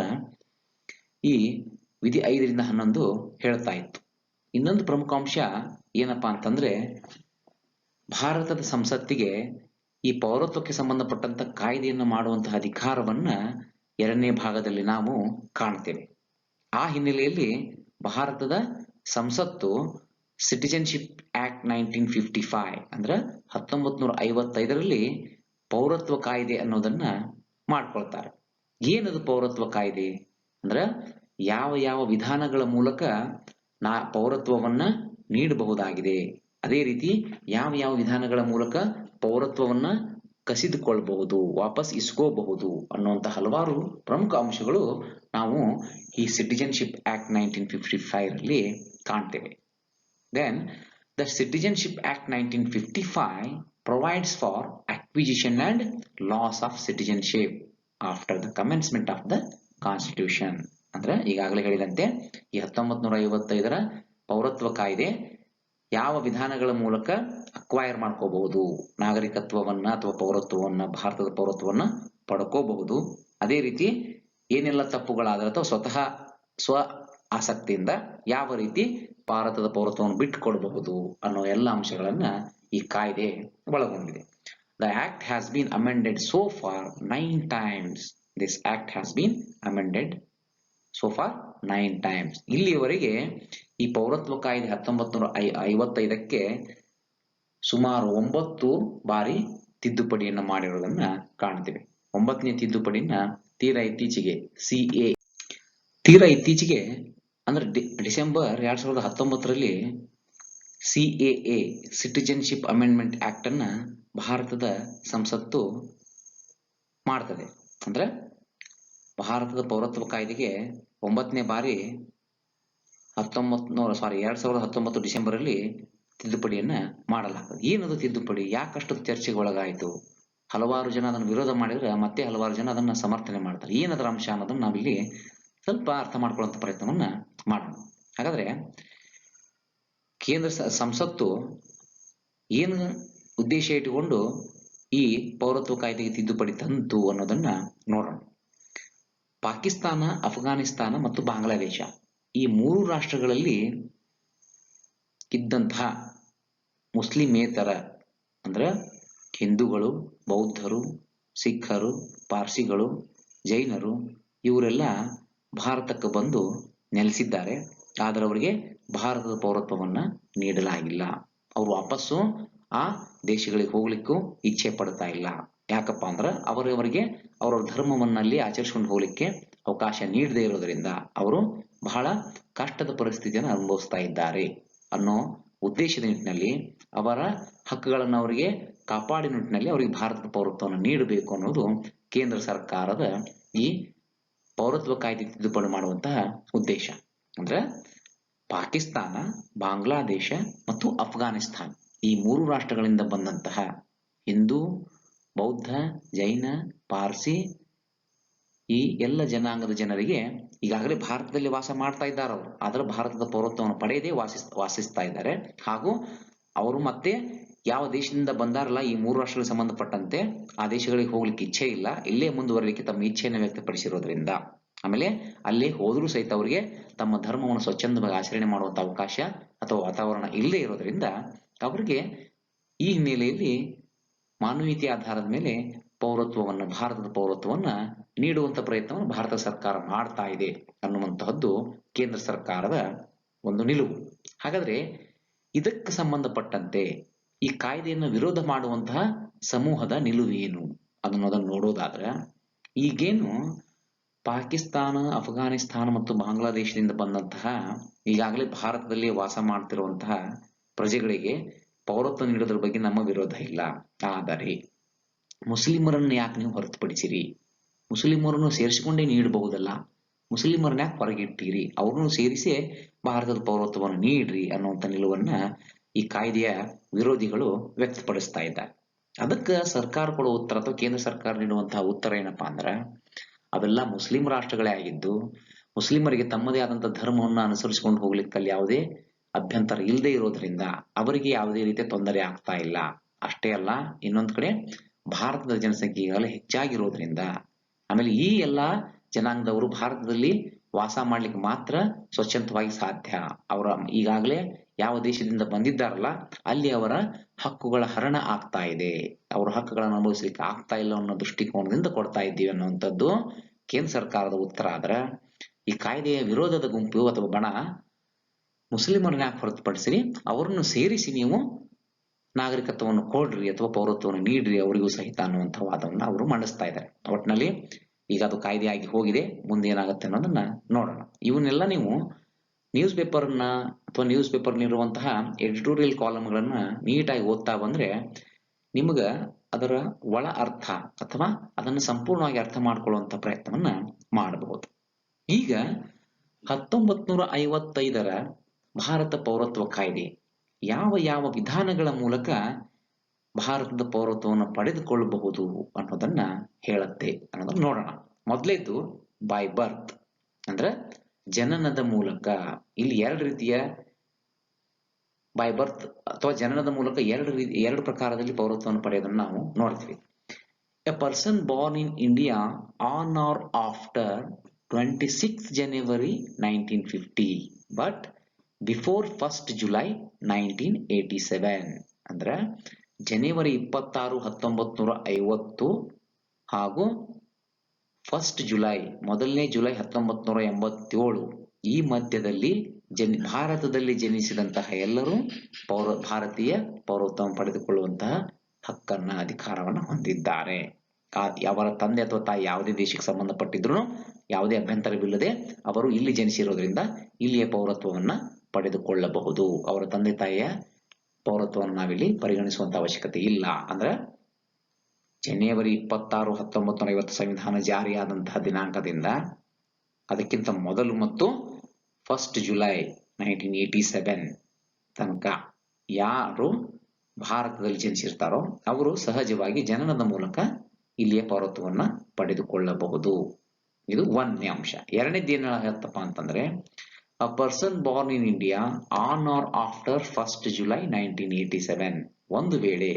ಈ ವಿಧಿ 5ರಿಂದ 11 ಹೇಳ್ತಾ ಇತ್ತು. ಇನ್ನೊಂದು ಪ್ರಮುಖ ಅಂಶ ಏನಪ್ಪಾ ಅಂತಂದ್ರೆ, ಭಾರತದ ಸಂಸತ್ತಿಗೆ ಈ ಪೌರತ್ವಕ್ಕೆ ಸಂಬಂಧಪಟ್ಟಂತ ಕಾಯ್ದೆಯನ್ನು ಮಾಡುವಂತಹ ಅಧಿಕಾರವನ್ನ ಎರಡನೇ ಭಾಗದಲ್ಲಿ ನಾವು ಕಾಣ್ತೇವೆ. ಆ ಹಿನ್ನೆಲೆಯಲ್ಲಿ ಭಾರತದ ಸಂಸತ್ತು ಸಿಟಿಜನ್ಶಿಪ್ ಆಕ್ಟ್ 1955 ಅಂದ್ರೆ 1955ರಲ್ಲಿ ಪೌರತ್ವ ಕಾಯ್ದೆ ಅನ್ನೋದನ್ನ ಮಾಡ್ಕೊಳ್ತಾರೆ. ಏನದು ಪೌರತ್ವ ಕಾಯ್ದೆ ಅಂದ್ರೆ ಯಾವ ಯಾವ ವಿಧಾನಗಳ ಮೂಲಕ ಪೌರತ್ವವನ್ನ ನೀಡಬಹುದಾಗಿದೆ, ಅದೇ ರೀತಿ ಯಾವ ಯಾವ ವಿಧಾನಗಳ ಮೂಲಕ ಪೌರತ್ವವನ್ನ ಕಸಿದುಕೊಳ್ಳಬಹುದು, ವಾಪಸ್ ಇಸ್ಕೋಬಹುದು ಅನ್ನುವಂತ ಹಲವಾರು ಪ್ರಮುಖ ಅಂಶಗಳು ನಾವು ಈ ಸಿಟಿಜನ್ಶಿಪ್ ಆಕ್ಟ್ 1955 ರಲ್ಲಿ ಕಾಣ್ತೇವೆ. Then the Citizenship Act 1955 provides for acquisition and loss of citizenship after the commencement of the Constitution. ಅಂದ್ರೆ ಈಗಾಗಲೇ ಹೇಳಿದಂತೆ ಈ 1955ರ ಪೌರತ್ವ ಕಾಯ್ದೆ ಯಾವ ವಿಧಾನಗಳ ಮೂಲಕ ಅಕ್ವೈರ್ ಮಾಡ್ಕೋಬಹುದು, ನಾಗರಿಕತ್ವವನ್ನ ಅಥವಾ ಪೌರತ್ವವನ್ನ, ಭಾರತದ ಪೌರತ್ವವನ್ನ ಪಡ್ಕೋಬಹುದು, ಅದೇ ರೀತಿ ಏನೆಲ್ಲ ತಪ್ಪುಗಳಾದ್ರೆ ಅಥವಾ ಸ್ವತಃ ಸ್ವ ಆಸಕ್ತಿಯಿಂದ ಯಾವ ರೀತಿ ಭಾರತದ ಪೌರತ್ವವನ್ನು ಬಿಟ್ಟುಕೊಡಬಹುದು ಅನ್ನೋ ಎಲ್ಲ ಅಂಶಗಳನ್ನ ಈ ಕಾಯ್ದೆ ಒಳಗೊಂಡಿದೆ. The act has been amended so far 9 times. This act has been amended so far 9 times. ಇಲ್ಲಿಯವರೆಗೆ ಈ ಪೌರತ್ವ ಕಾಯ್ದೆ 1955ಕ್ಕೆ ಸುಮಾರು 9 ಬಾರಿ ತಿದ್ದುಪಡಿಯನ್ನ ಮಾಡಿರೋದನ್ನ ಕಾಣ್ತೇವೆ. 9ನೇ ತಿದ್ದುಪಡಿನ ತೀರಾ ಇತ್ತೀಚೆಗೆ ಅಂದ್ರೆ ಡಿಸೆಂಬರ್ 2019ರಲ್ಲಿ CAA ಸಿಟಿಜನ್ಶಿಪ್ ಅಮೆಂಡ್ಮೆಂಟ್ ಆಕ್ಟ್ ಅನ್ನ ಭಾರತದ ಸಂಸತ್ತು ಮಾಡ್ತದೆ. ಅಂದ್ರೆ ಭಾರತದ ಪೌರತ್ವ ಕಾಯ್ದೆಗೆ 9ನೇ ಬಾರಿ 2019 ಡಿಸೆಂಬರ್ ಅಲ್ಲಿ ತಿದ್ದುಪಡಿಯನ್ನ ಮಾಡಲಾಗ್ತದೆ. ಏನದು ತಿದ್ದುಪಡಿ, ಯಾಕಷ್ಟು ಚರ್ಚೆಗೆ ಒಳಗಾಯಿತು? ಹಲವಾರು ಜನ ಅದನ್ನು ವಿರೋಧ ಮಾಡಿದ್ರೆ ಮತ್ತೆ ಹಲವಾರು ಜನ ಅದನ್ನ ಸಮರ್ಥನೆ ಮಾಡ್ತಾರೆ. ಏನದರ ಅಂಶ ಅನ್ನೋದನ್ನ ನಾವಿಲ್ಲಿ ಸ್ವಲ್ಪ ಅರ್ಥ ಮಾಡ್ಕೊಳ್ಳುವಂತ ಪ್ರಯತ್ನವನ್ನ ಮಾಡೋಣ. ಹಾಗಾದ್ರೆ ಕೇಂದ್ರ ಸಂಸತ್ತು ಏನು ಉದ್ದೇಶ ಇಟ್ಟುಕೊಂಡು ಈ ಪೌರತ್ವ ಕಾಯ್ದೆಗೆ ತಿದ್ದುಪಡಿ ತಂತು ಅನ್ನೋದನ್ನ ನೋಡೋಣ. ಪಾಕಿಸ್ತಾನ, ಅಫ್ಘಾನಿಸ್ತಾನ ಮತ್ತು ಬಾಂಗ್ಲಾದೇಶ ಈ 3 ರಾಷ್ಟ್ರಗಳಲ್ಲಿ ಇದ್ದಂತಹ ಮುಸ್ಲಿಮೇತರ ಅಂದ್ರೆ ಹಿಂದೂಗಳು, ಬೌದ್ಧರು, ಸಿಖ್ಖರು, ಪಾರ್ಸಿಗಳು, ಜೈನರು ಇವರೆಲ್ಲ ಭಾರತಕ್ಕೆ ಬಂದು ನೆಲೆಸಿದ್ದಾರೆ. ಆದರೆ ಅವರಿಗೆ ಭಾರತದ ಪೌರತ್ವವನ್ನ ನೀಡಲಾಗಿಲ್ಲ. ಅವರು ವಾಪಸ್ಸು ಆ ದೇಶಗಳಿಗೆ ಹೋಗ್ಲಿಕ್ಕೂ ಇಚ್ಛೆ ಪಡ್ತಾ ಇಲ್ಲ. ಯಾಕಪ್ಪ ಅಂದ್ರೆ ಅವರವರಿಗೆ ಅವರ ಧರ್ಮವನ್ನಲ್ಲಿ ಆಚರಿಸ್ಕೊಂಡು ಹೋಗ್ಲಿಕ್ಕೆ ಅವಕಾಶ ನೀಡದೇ ಇರೋದ್ರಿಂದ ಅವರು ಬಹಳ ಕಷ್ಟದ ಪರಿಸ್ಥಿತಿಯನ್ನು ಅನುಭವಿಸ್ತಾ ಇದ್ದಾರೆ ಅನ್ನೋ ಉದ್ದೇಶದ ನಿಟ್ಟಿನಲ್ಲಿ, ಅವರ ಹಕ್ಕುಗಳನ್ನು ಅವರಿಗೆ ಕಾಪಾಡಿ ನಿಟ್ಟಿನಲ್ಲಿ ಅವರಿಗೆ ಭಾರತದ ಪೌರತ್ವವನ್ನು ನೀಡಬೇಕು ಅನ್ನೋದು ಕೇಂದ್ರ ಸರ್ಕಾರದ ಈ ಪೌರತ್ವ ಕಾಯ್ದೆ ತಿದ್ದುಪಡಿ ಮಾಡುವಂತಹ ಉದ್ದೇಶ. ಅಂದ್ರೆ ಪಾಕಿಸ್ತಾನ, ಬಾಂಗ್ಲಾದೇಶ ಮತ್ತು ಅಫ್ಘಾನಿಸ್ತಾನ ಈ 3 ರಾಷ್ಟ್ರಗಳಿಂದ ಬಂದಂತಹ ಹಿಂದೂ, ಬೌದ್ಧ, ಜೈನ, ಪಾರ್ಸಿ ಈ ಎಲ್ಲ ಜನಾಂಗದ ಜನರಿಗೆ ಈಗಾಗಲೇ ಭಾರತದಲ್ಲಿ ವಾಸ ಮಾಡ್ತಾ ಇದ್ದಾರೆ. ಅವರು ಆದ್ರೆ ಭಾರತದ ಪೌರತ್ವವನ್ನು ಪಡೆಯದೇ ವಾಸಿಸ್ತಾ ಇದ್ದಾರೆ. ಹಾಗೂ ಅವರು ಮತ್ತೆ ಯಾವ ದೇಶದಿಂದ ಬಂದಾರಲ್ಲ ಈ 3 ರಾಷ್ಟ್ರಗಳಿಗೆ ಸಂಬಂಧಪಟ್ಟಂತೆ ಆ ದೇಶಗಳಿಗೆ ಹೋಗ್ಲಿಕ್ಕೆ ಇಚ್ಛೆ ಇಲ್ಲ, ಇಲ್ಲೇ ಮುಂದುವರಲಿಕ್ಕೆ ತಮ್ಮ ಇಚ್ಛೆಯನ್ನು ವ್ಯಕ್ತಪಡಿಸಿರೋದ್ರಿಂದ, ಆಮೇಲೆ ಅಲ್ಲೇ ಹೋದ್ರೂ ಸಹಿತ ಅವರಿಗೆ ತಮ್ಮ ಧರ್ಮವನ್ನು ಸ್ವಚ್ಛಂದವಾಗಿ ಆಚರಣೆ ಮಾಡುವಂತ ಅವಕಾಶ ಅಥವಾ ವಾತಾವರಣ ಇಲ್ಲೇ ಇರೋದ್ರಿಂದ ಅವರಿಗೆ ಈ ಹಿನ್ನೆಲೆಯಲ್ಲಿ ಮಾನವೀಯತೆ ಆಧಾರದ ಮೇಲೆ ಭಾರತದ ಪೌರತ್ವವನ್ನ ನೀಡುವಂತ ಪ್ರಯತ್ನವನ್ನು ಭಾರತ ಸರ್ಕಾರ ಮಾಡ್ತಾ ಇದೆ ಅನ್ನುವಂತಹದ್ದು ಕೇಂದ್ರ ಸರ್ಕಾರದ ಒಂದು ನಿಲುವು. ಹಾಗಾದ್ರೆ ಇದಕ್ಕೆ ಸಂಬಂಧಪಟ್ಟಂತೆ ಈ ಕಾಯ್ದೆಯನ್ನು ವಿರೋಧ ಮಾಡುವಂತಹ ಸಮೂಹದ ನಿಲುವೇನು ಅನ್ನೋದನ್ನು ನೋಡೋದಾದ್ರೆ, ಈಗೇನು ಪಾಕಿಸ್ತಾನ, ಅಫ್ಘಾನಿಸ್ತಾನ ಮತ್ತು ಬಾಂಗ್ಲಾದೇಶದಿಂದ ಬಂದಂತಹ ಈಗಾಗಲೇ ಭಾರತದಲ್ಲಿ ವಾಸ ಮಾಡ್ತಿರುವಂತಹ ಪ್ರಜೆಗಳಿಗೆ ಪೌರತ್ವ ನೀಡೋದ್ರ ಬಗ್ಗೆ ನಮ್ಮ ವಿರೋಧ ಇಲ್ಲ. ಆದರೆ ಮುಸ್ಲಿಮರನ್ನು ಯಾಕೆ ನೀವು ಹೊರತುಪಡಿಸಿರಿ? ಮುಸ್ಲಿಮರನ್ನು ಸೇರಿಸಿಕೊಂಡೇ ನೀಡಬಹುದಲ್ಲ, ಮುಸ್ಲಿಮರನ್ನ ಯಾಕೆ ಹೊರಗಿಟ್ಟಿರಿ? ಅವ್ರನ್ನು ಸೇರಿಸಿ ಭಾರತದ ಪೌರತ್ವವನ್ನು ನೀಡ್ರಿ ಅನ್ನುವಂಥ ನಿಲುವನ್ನ ಈ ಕಾಯ್ದೆಯ ವಿರೋಧಿಗಳು ವ್ಯಕ್ತಪಡಿಸ್ತಾ ಇದ್ದಾರೆ. ಅದಕ್ಕೆ ಸರ್ಕಾರ ಕೊಡುವ ಉತ್ತರ ಅಥವಾ ಕೇಂದ್ರ ಸರ್ಕಾರ ನೀಡುವಂತಹ ಉತ್ತರ ಏನಪ್ಪಾ ಅಂದ್ರೆ, ಅವೆಲ್ಲ ಮುಸ್ಲಿಂ ರಾಷ್ಟ್ರಗಳೇ ಆಗಿದ್ದು ಮುಸ್ಲಿಮರಿಗೆ ತಮ್ಮದೇ ಆದಂತಹ ಧರ್ಮವನ್ನ ಅನುಸರಿಸಿಕೊಂಡು ಹೋಗ್ಲಿಕ್ಕೆ ಅಲ್ಲಿ ಯಾವುದೇ ಅಭ್ಯಂತರ ಇಲ್ಲದೆ ಇರೋದ್ರಿಂದ ಅವರಿಗೆ ಯಾವುದೇ ರೀತಿಯ ತೊಂದರೆ ಆಗ್ತಾ ಇಲ್ಲ. ಅಷ್ಟೇ ಅಲ್ಲ, ಇನ್ನೊಂದು ಕಡೆ ಭಾರತದ ಜನಸಂಖ್ಯೆ ಈಗಾಗಲೇ ಹೆಚ್ಚಾಗಿರೋದ್ರಿಂದ, ಆಮೇಲೆ ಈ ಎಲ್ಲಾ ಜನಾಂಗದವರು ಭಾರತದಲ್ಲಿ ವಾಸ ಮಾಡ್ಲಿಕ್ಕೆ ಮಾತ್ರ ಸ್ವಚ್ಛಂದವಾಗಿ ಸಾಧ್ಯ. ಅವರ ಈಗಾಗಲೇ ಯಾವ ದೇಶದಿಂದ ಬಂದಿದ್ದಾರಲ್ಲ ಅಲ್ಲಿ ಅವರ ಹಕ್ಕುಗಳ ಹರಣ ಆಗ್ತಾ ಇದೆ, ಅವರ ಹಕ್ಕುಗಳನ್ನು ಅನುಭವಿಸ್ಲಿಕ್ಕೆ ಆಗ್ತಾ ಇಲ್ಲ ಅನ್ನೋ ದೃಷ್ಟಿಕೋನದಿಂದ ಕೊಡ್ತಾ ಇದ್ದೀವಿ ಅನ್ನುವಂಥದ್ದು ಕೇಂದ್ರ ಸರ್ಕಾರದ ಉತ್ತರ. ಆದ್ರೆ ಈ ಕಾಯ್ದೆಯ ವಿರೋಧದ ಗುಂಪು ಅಥವಾ ಬಣ ಮುಸ್ಲಿಮರನ್ನ ಯಾಕೆ ಹೊರತುಪಡಿಸಿ ಅವರನ್ನು ಸೇರಿಸಿ ನೀವು ನಾಗರಿಕತ್ವವನ್ನು ಕೊಡ್ರಿ ಅಥವಾ ಪೌರತ್ವವನ್ನು ನೀಡ್ರಿ ಅವರಿಗೂ ಸಹಿತ ಅನ್ನುವಂಥ ವಾದವನ್ನು ಅವರು ಮಂಡಿಸ್ತಾ ಇದ್ದಾರೆ. ಒಟ್ಟಿನಲ್ಲಿ ಈಗ ಅದು ಕಾಯ್ದೆ ಆಗಿ ಹೋಗಿದೆ, ಮುಂದೆ ಏನಾಗುತ್ತೆ ಅನ್ನೋದನ್ನ ನೋಡೋಣ. ಇವನ್ನೆಲ್ಲ ನೀವು ನ್ಯೂಸ್ ಪೇಪರ್ನ ಅಥವಾ ನ್ಯೂಸ್ ಪೇಪರ್ನಿರುವಂತಹ ಎಡಿಟೋರಿಯಲ್ ಕಾಲಮ್ಗಳನ್ನ ನೀಟಾಗಿ ಓದ್ತಾ ಬಂದ್ರೆ ನಿಮ್ಗ ಅದರ ಒಳ ಅರ್ಥ ಅಥವಾ ಅದನ್ನು ಸಂಪೂರ್ಣವಾಗಿ ಅರ್ಥ ಮಾಡ್ಕೊಳ್ಳುವಂತ ಪ್ರಯತ್ನವನ್ನ ಮಾಡಬಹುದು. ಈಗ 1955ರ ಭಾರತ ಪೌರತ್ವ ಕಾಯ್ದೆ ಯಾವ ಯಾವ ವಿಧಾನಗಳ ಮೂಲಕ ಭಾರತದ ಪೌರತ್ವವನ್ನು ಪಡೆದುಕೊಳ್ಳಬಹುದು ಅನ್ನೋದನ್ನ ಹೇಳುತ್ತೆ ಅನ್ನೋದನ್ನ ನೋಡೋಣ. ಮೊದಲೇದು ಬೈ ಬರ್ತ್ ಅಂದ್ರೆ ಜನನದ ಮೂಲಕ. ಇಲ್ಲಿ ಎರಡು ರೀತಿಯ ಬೈ ಬರ್ತ್ ಅಥವಾ ಜನನದ ಮೂಲಕ ಎರಡು ಪ್ರಕಾರದಲ್ಲಿ ಪೌರತ್ವವನ್ನು ಪಡೆಯೋದನ್ನು ನಾವು ನೋಡ್ತೀವಿ. A person born in India on or after 26 January 1950 but before 1st July 1987 ಅಂದ್ರೆ ಜನವರಿ 26, 1950 ಹಾಗೂ 1st July 1987 ಈ ಮಧ್ಯದಲ್ಲಿ ಭಾರತದಲ್ಲಿ ಜನಿಸಿದಂತಹ ಎಲ್ಲರೂ ಭಾರತೀಯ ಪೌರತ್ವವನ್ನು ಪಡೆದುಕೊಳ್ಳುವಂತಹ ಹಕ್ಕನ್ನ ಅಧಿಕಾರವನ್ನು ಹೊಂದಿದ್ದಾರೆ. ಅವರ ತಂದೆ ಅಥವಾ ತಾಯಿ ಯಾವುದೇ ದೇಶಕ್ಕೆ ಸಂಬಂಧಪಟ್ಟಿದ್ರು ಯಾವುದೇ ಅಭ್ಯಂತರವಿಲ್ಲದೆ ಅವರು ಇಲ್ಲಿ ಜನಿಸಿರೋದ್ರಿಂದ ಇಲ್ಲಿಯ ಪೌರತ್ವವನ್ನ ಪಡೆದುಕೊಳ್ಳಬಹುದು. ಅವರ ತಂದೆ ತಾಯಿಯ ಪೌರತ್ವವನ್ನು ನಾವಿಲ್ಲಿ ಪರಿಗಣಿಸುವಂತ ಅವಶ್ಯಕತೆ ಇಲ್ಲ. ಅಂದ್ರೆ ಜನವರಿ 26, 1950 ಸಂವಿಧಾನ ಜಾರಿಯಾದಂತಹ ದಿನಾಂಕದಿಂದ ಅದಕ್ಕಿಂತ ಮೊದಲು ಮತ್ತು 1st July 1987 ತನಕ ಯಾರು ಭಾರತದಲ್ಲಿ ಜನಿಸಿರ್ತಾರೋ ಅವರು ಸಹಜವಾಗಿ ಜನನದ ಮೂಲಕ ಇಲ್ಲಿಯ ಪೌರತ್ವವನ್ನ ಪಡೆದುಕೊಳ್ಳಬಹುದು. ಇದು ಒಂದನೇ ಅಂಶ. ಎರಡನೇದು ಏನ್ ಹೇಳತ್ತಪ್ಪ ಅಂತಂದ್ರೆ a person born in India on or after 1st July 1987 ಒಂದು ವೇಳೆ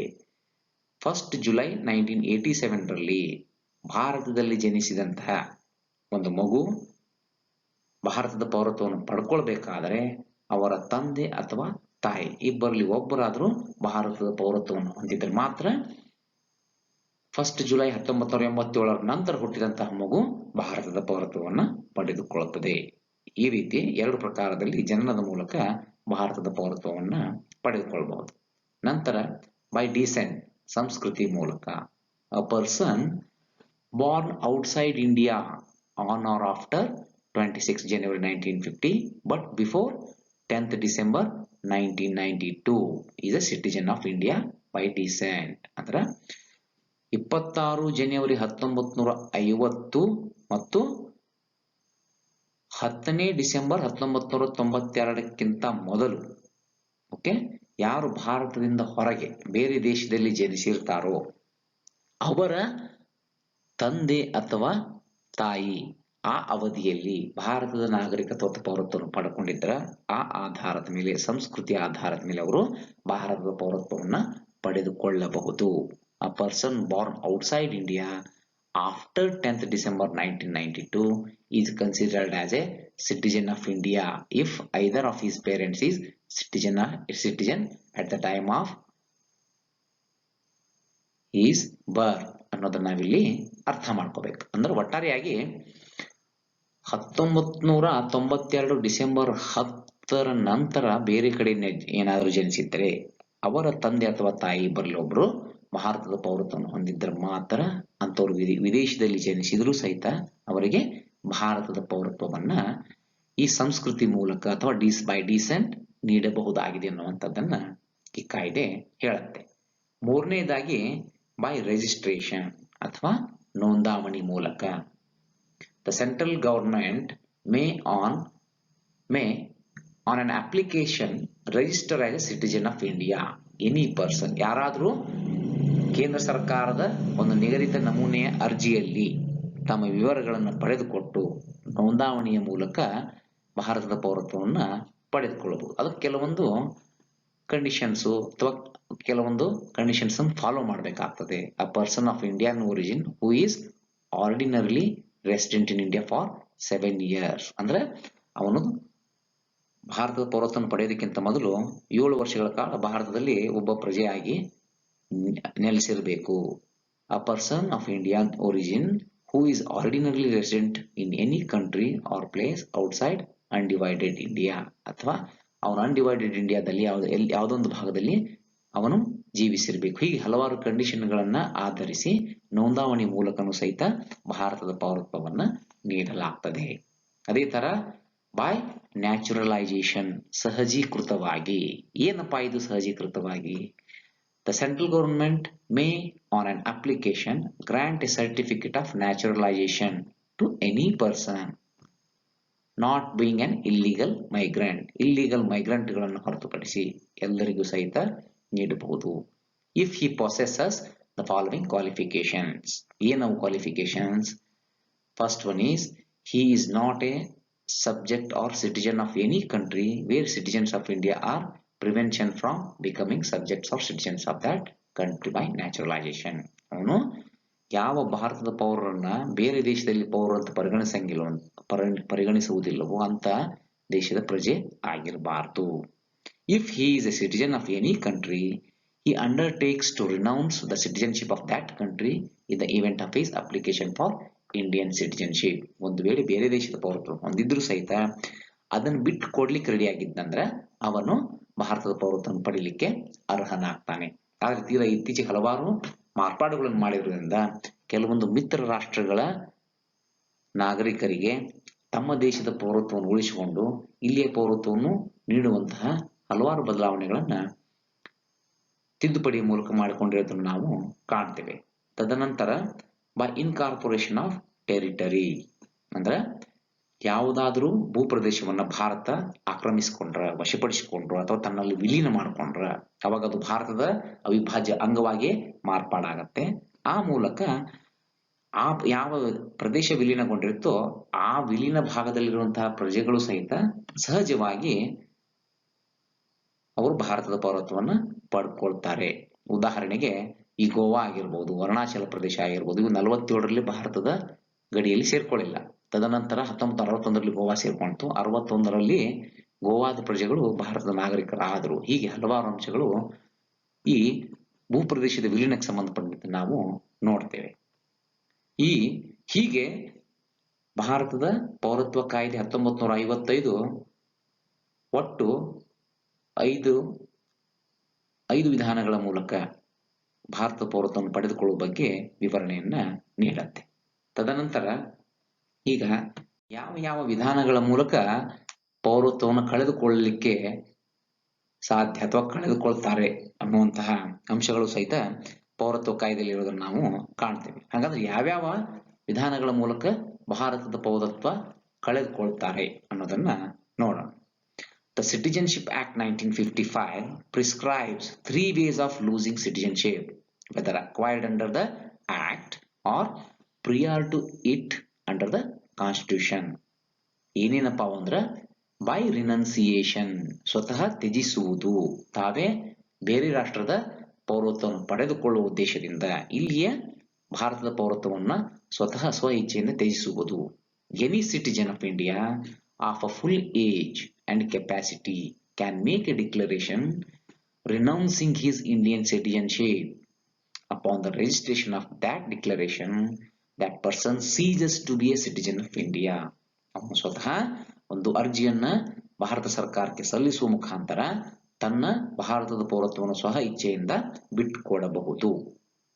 1st July 1987 ರಲ್ಲಿ ಭಾರತದಲ್ಲಿ ಜನಿಸಿದಂತಹ ಒಂದು ಮಗು ಭಾರತದ ಪೌರತ್ವವನ್ನು ಪಡ್ಕೊಳ್ಬೇಕಾದರೆ ಅವರ ತಂದೆ ಅಥವಾ ತಾಯಿ ಇಬ್ಬರಲ್ಲಿ ಒಬ್ಬರಾದ್ರೂ ಭಾರತದ ಪೌರತ್ವವನ್ನು ಹೊಂದಿದ್ರೆ ಮಾತ್ರ 1st July 1987 ನಂತರ ಹುಟ್ಟಿದಂತಹ ಮಗು ಭಾರತದ ಪೌರತ್ವವನ್ನು ಪಡೆದುಕೊಳ್ಳುತ್ತದೆ. ಈ ರೀತಿ ಎರಡು ಪ್ರಕಾರದಲ್ಲಿ ಜನನದ ಮೂಲಕ ಭಾರತದ ಪೌರತ್ವವನ್ನು ಪಡೆದುಕೊಳ್ಳಬಹುದು. ನಂತರ ಬೈ ಡಿಸೆಂಟ್ ಸಂಸ್ಕೃತಿ ಮೂಲಕ a person born outside India on or after 26 January 1950 but before 10th December 1992 is a citizen of India by descent. ಅಂದ್ರೆ 26 ಜನವರಿ 1950 ಮತ್ತು 10ನೇ ಡಿಸೆಂಬರ್ 1992ಕ್ಕಿಂತ ಮೊದಲು ಯಾರು ಭಾರತದಿಂದ ಹೊರಗೆ ಬೇರೆ ದೇಶದಲ್ಲಿ ಜನಿಸಿರ್ತಾರೋ ಅವರ ತಂದೆ ಅಥವಾ ತಾಯಿ ಆ ಅವಧಿಯಲ್ಲಿ ಭಾರತದ ನಾಗರಿಕತ್ವ ಪೌರತ್ವವನ್ನು ಪಡ್ಕೊಂಡಿದ್ರ ಆ ಆಧಾರದ ಮೇಲೆ ಸಂಸ್ಕೃತಿಯ ಆಧಾರದ ಮೇಲೆ ಅವರು ಭಾರತದ ಪೌರತ್ವವನ್ನು ಪಡೆದುಕೊಳ್ಳಬಹುದು. A person born outside India after 10th December 1992 is considered as a citizen of India if either of his parents is citizen at the time of his birth ಅನ್ನೋದನ್ನ ನಾವಿಲ್ಲಿ ಅರ್ಥ ಮಾಡ್ಕೋಬೇಕು. ಅಂದ್ರೆ ಒಟ್ಟಾರೆಯಾಗಿ 1992 ಡಿಸೆಂಬರ್ 10 ನಂತರ ಬೇರೆ ಕಡೆ ಏನಾದರೂ ಜನಿಸಿದ್ರೆ ಅವರ ತಂದೆ ಅಥವಾ ತಾಯಿ ಇಬ್ಬರಲ್ಲಿ ಒಬ್ರು ಭಾರತದ ಪೌರತ್ವವನ್ನು ಹೊಂದಿದ್ರೆ ಮಾತ್ರ ಅಂತವ್ರು ವಿದೇಶದಲ್ಲಿ ಜನಿಸಿದ್ರು ಸಹಿತ ಅವರಿಗೆ ಭಾರತದ ಪೌರತ್ವವನ್ನ ಈ ಸಂಸ್ಕೃತಿ ಮೂಲಕ ಅಥವಾ ಬೈ ಡಿಸೆಂಟ್ ನೀಡಬಹುದಾಗಿದೆ ಅನ್ನುವಂಥದ್ದನ್ನ ಈ ಕಾಯ್ದೆ ಹೇಳುತ್ತೆ. ಮೂರನೇದಾಗಿ ಬೈ ರಿಜಿಸ್ಟ್ರೇಷನ್ ಅಥವಾ ನೋಂದಾವಣಿ ಮೂಲಕ. The central government may on an application register as a citizen of India any person. ಯಾರಾದರೂ ಕೇಂದ್ರ ಸರ್ಕಾರದ ಒಂದು ನಿಗದಿತ ನಮೂನೆಯ ಅರ್ಜಿಯಲ್ಲಿ ತಮ್ಮ ವಿವರಗಳನ್ನು ಪಡೆದುಕೊಟ್ಟು ನೋಂದಾವಣಿಯ ಮೂಲಕ ಭಾರತದ ಪೌರತ್ವವನ್ನ ಪಡೆದುಕೊಳ್ಳಬಹುದು. ಅದಕ್ಕೆ ಕೆಲವೊಂದು ಕಂಡೀಷನ್ಸು ಅಥವಾ ಕೆಲವೊಂದು ಕಂಡೀಷನ್ಸ್ ಫಾಲೋ ಮಾಡಬೇಕಾಗ್ತದೆ. A person of Indian origin who is ordinarily resident in India for 7 years. ಅಂದ್ರೆ ಅವನು ಭಾರತದ ಪೌರತ್ವವನ್ನು ಪಡೆಯೋದಕ್ಕಿಂತ ಮೊದಲು 7 ವರ್ಷಗಳ ಕಾಲ ಭಾರತದಲ್ಲಿ ಒಬ್ಬ ಪ್ರಜೆಯಾಗಿ ನೆಲೆಸಿರಬೇಕು. A person of Indian origin who is ordinarily resident in any country or place outside undivided India, ಅಥವಾ ಅವನು ಅನ್ಡಿವೈಡೆಡ್ ಇಂಡಿಯಾದಲ್ಲಿ ಯಾವುದೊಂದು ಭಾಗದಲ್ಲಿ ಅವನು ಜೀವಿಸಿರಬೇಕು. ಹೀಗೆ ಹಲವಾರು ಕಂಡೀಷನ್ಗಳನ್ನ ಆಧರಿಸಿ ನೋಂದಾವಣಿ ಮೂಲಕನೂ ಸಹಿತ ಭಾರತದ ಪೌರತ್ವವನ್ನ ನೀಡಲಾಗ್ತದೆ. ಅದೇ ತರ ಬೈ ನ್ಯಾಚುರಲೈಸೇಷನ್, ಸಹಜೀಕೃತವಾಗಿ. ಏನಪ್ಪಾ ಇದು ಸಹಜೀಕೃತವಾಗಿ? The central government may, on an application, grant a certificate of naturalization to any person not being an illegal migrant. Illegal migrantಗಳನ್ನು ಹೊರತುಪಡಿಸಿ ಎಲ್ಲರಿಗೂ ಸಹಿತ ನೀಡಬಹುದು. If he possesses the following qualifications. ಏನವು qualifications? First one is, he is not a subject or citizen of any country where citizens of India are prevention from becoming subjects or citizens of that country by naturalization. ಅವನು ಯಾವ ಭಾರತದ ಪೌರರನ್ನ ಬೇರೆ ದೇಶದಲ್ಲಿ ಪೌರರಂತ ಪರಿಗಣಿಸುವುದಿಲ್ಲವೋ ಅಂತ ದೇಶದ ಪ್ರಜೆ ಆಗಿರಬಾರದು. If he is a citizen of any country, he undertakes to renounce the citizenship of that country in the event of his application for Indian citizenship. ಒಂದು ವೇಳೆ ಬೇರೆ ದೇಶದ ಪೌರತ್ವ ಹೊಂದಿದ್ರು ಸಹಿತ ಅದನ್ನು ಬಿಟ್ಟು ಕೊಡ್ಲಿಕ್ಕೆ ರೆಡಿ ಆಗಿದ್ದಂದ್ರೆ ಅವನು ಭಾರತದ ಪೌರತ್ವವನ್ನು ಪಡೀಲಿಕ್ಕೆ ಅರ್ಹನಾಗ್ತಾನೆ. ಆದ್ರೆ ತೀರಾ ಇತ್ತೀಚೆಗೆ ಹಲವಾರು ಮಾರ್ಪಾಡುಗಳನ್ನು ಮಾಡಿರೋದ್ರಿಂದ ಕೆಲವೊಂದು ಮಿತ್ರ ರಾಷ್ಟ್ರಗಳ ನಾಗರಿಕರಿಗೆ ತಮ್ಮ ದೇಶದ ಪೌರತ್ವವನ್ನು ಉಳಿಸಿಕೊಂಡು ಇಲ್ಲಿಯ ಪೌರತ್ವವನ್ನು ನೀಡುವಂತಹ ಹಲವಾರು ಬದಲಾವಣೆಗಳನ್ನ ತಿದ್ದುಪಡಿಯ ಮೂಲಕ ಮಾಡಿಕೊಂಡಿರೋದನ್ನು ನಾವು ಕಾಣ್ತೇವೆ. ತದನಂತರ ಬೈ ಇನ್ಕಾರ್ಪೊರೇಷನ್ ಆಫ್ ಟೆರಿಟರಿ, ಅಂದ್ರೆ ಯಾವುದಾದ್ರೂ ಭೂಪ್ರದೇಶವನ್ನ ಭಾರತ ಆಕ್ರಮಿಸಿಕೊಂಡ್ರ, ವಶಪಡಿಸಿಕೊಂಡ್ರು ಅಥವಾ ತನ್ನಲ್ಲಿ ವಿಲೀನ ಮಾಡಿಕೊಂಡ್ರ ಅವಾಗ ಅದು ಭಾರತದ ಅವಿಭಾಜ್ಯ ಅಂಗವಾಗಿ ಮಾರ್ಪಾಡಾಗತ್ತೆ. ಆ ಮೂಲಕ ಆ ಯಾವ ಪ್ರದೇಶ ವಿಲೀನಗೊಂಡಿರುತ್ತೋ ಆ ವಿಲೀನ ಭಾಗದಲ್ಲಿರುವಂತಹ ಪ್ರಜೆಗಳು ಸಹಿತ ಸಹಜವಾಗಿ ಅವರು ಭಾರತದ ಪೌರತ್ವವನ್ನು ಪಡ್ಕೊಳ್ತಾರೆ. ಉದಾಹರಣೆಗೆ ಈ ಗೋವಾ ಆಗಿರ್ಬೋದು, ಅರುಣಾಚಲ ಪ್ರದೇಶ ಆಗಿರ್ಬೋದು, ಇವು 47ರಲ್ಲಿ ಭಾರತದ ಗಡಿಯಲ್ಲಿ ಸೇರ್ಕೊಳ್ಳಿಲ್ಲ. ತದನಂತರ 1961ರಲ್ಲಿ ಗೋವಾ ಸೇರ್ಕೊಂತು. 61ರಲ್ಲಿ ಗೋವಾದ ಪ್ರಜೆಗಳು ಭಾರತದ ನಾಗರಿಕರಾದರು. ಹೀಗೆ ಹಲವಾರು ಅಂಶಗಳು ಈ ಭೂಪ್ರದೇಶದ ವಿಲೀನಕ್ಕೆ ಸಂಬಂಧಪಟ್ಟಂತೆ ನಾವು ನೋಡ್ತೇವೆ. ಹೀಗೆ ಭಾರತದ ಪೌರತ್ವ ಕಾಯ್ದೆ 1955 ಒಟ್ಟು 5 ವಿಧಾನಗಳ ಮೂಲಕ ಭಾರತ ಪೌರತ್ವವನ್ನು ಪಡೆದುಕೊಳ್ಳುವ ಬಗ್ಗೆ ವಿವರಣೆಯನ್ನ ನೀಡುತ್ತೆ. ತದನಂತರ ಈಗ ಯಾವ ವಿಧಾನಗಳ ಮೂಲಕ ಪೌರತ್ವವನ್ನು ಕಳೆದುಕೊಳ್ಳಲಿಕ್ಕೆ ಸಾಧ್ಯ ಅಥವಾ ಕಳೆದುಕೊಳ್ತಾರೆ ಅನ್ನುವಂತಹ ಅಂಶಗಳು ಸಹಿತ ಪೌರತ್ವ ಕಾಯ್ದೆಯಲ್ಲಿ ಇರೋದನ್ನು ನಾವು ಕಾಣ್ತೇವೆ. ಹಾಗಾದ್ರೆ ಯಾವ್ಯಾವ ವಿಧಾನಗಳ ಮೂಲಕ ಭಾರತದ ಪೌರತ್ವ ಕಳೆದುಕೊಳ್ತಾರೆ ಅನ್ನೋದನ್ನ ನೋಡೋಣ. The Citizenship Act 1955 prescribes 3 ways of losing citizenship, whether acquired under the Act or prior to it under the Constitution. ಏನೇನಪ್ಪ ಅಂದ್ರೆ ಬೈ ರಿನನ್ಸಿಯೇಷನ್, ಸ್ವತಃ ತ್ಯಜಿಸುವುದು, ತಾವೇ ಬೇರೆ ರಾಷ್ಟ್ರದ ಪೌರತ್ವವನ್ನು ಪಡೆದುಕೊಳ್ಳುವ ಉದ್ದೇಶದಿಂದ ಇಲ್ಲಿಯ ಭಾರತದ ಪೌರತ್ವವನ್ನ ಸ್ವತಃ ಸ್ವ ಇಚ್ಛೆಯಿಂದ ತ್ಯಜಿಸುವುದು. Any citizen of India of a full age and capacity can make a declaration renouncing his Indian citizenship. Upon the registration of that declaration, that person ceases to be a citizen of India. ಅವನು ಸ್ವತಃ ಒಂದು ಅರ್ಜಿಯನ್ನ ಭಾರತ ಸರ್ಕಾರಕ್ಕೆ ಸಲ್ಲಿಸುವ ಮುಖಾಂತರ ತನ್ನ ಭಾರತದ ಪೌರತ್ವವನ್ನು ಸ್ವಹ ಇಚ್ಛೆಯಿಂದ ಬಿಟ್ಟುಕೊಡಬಹುದು.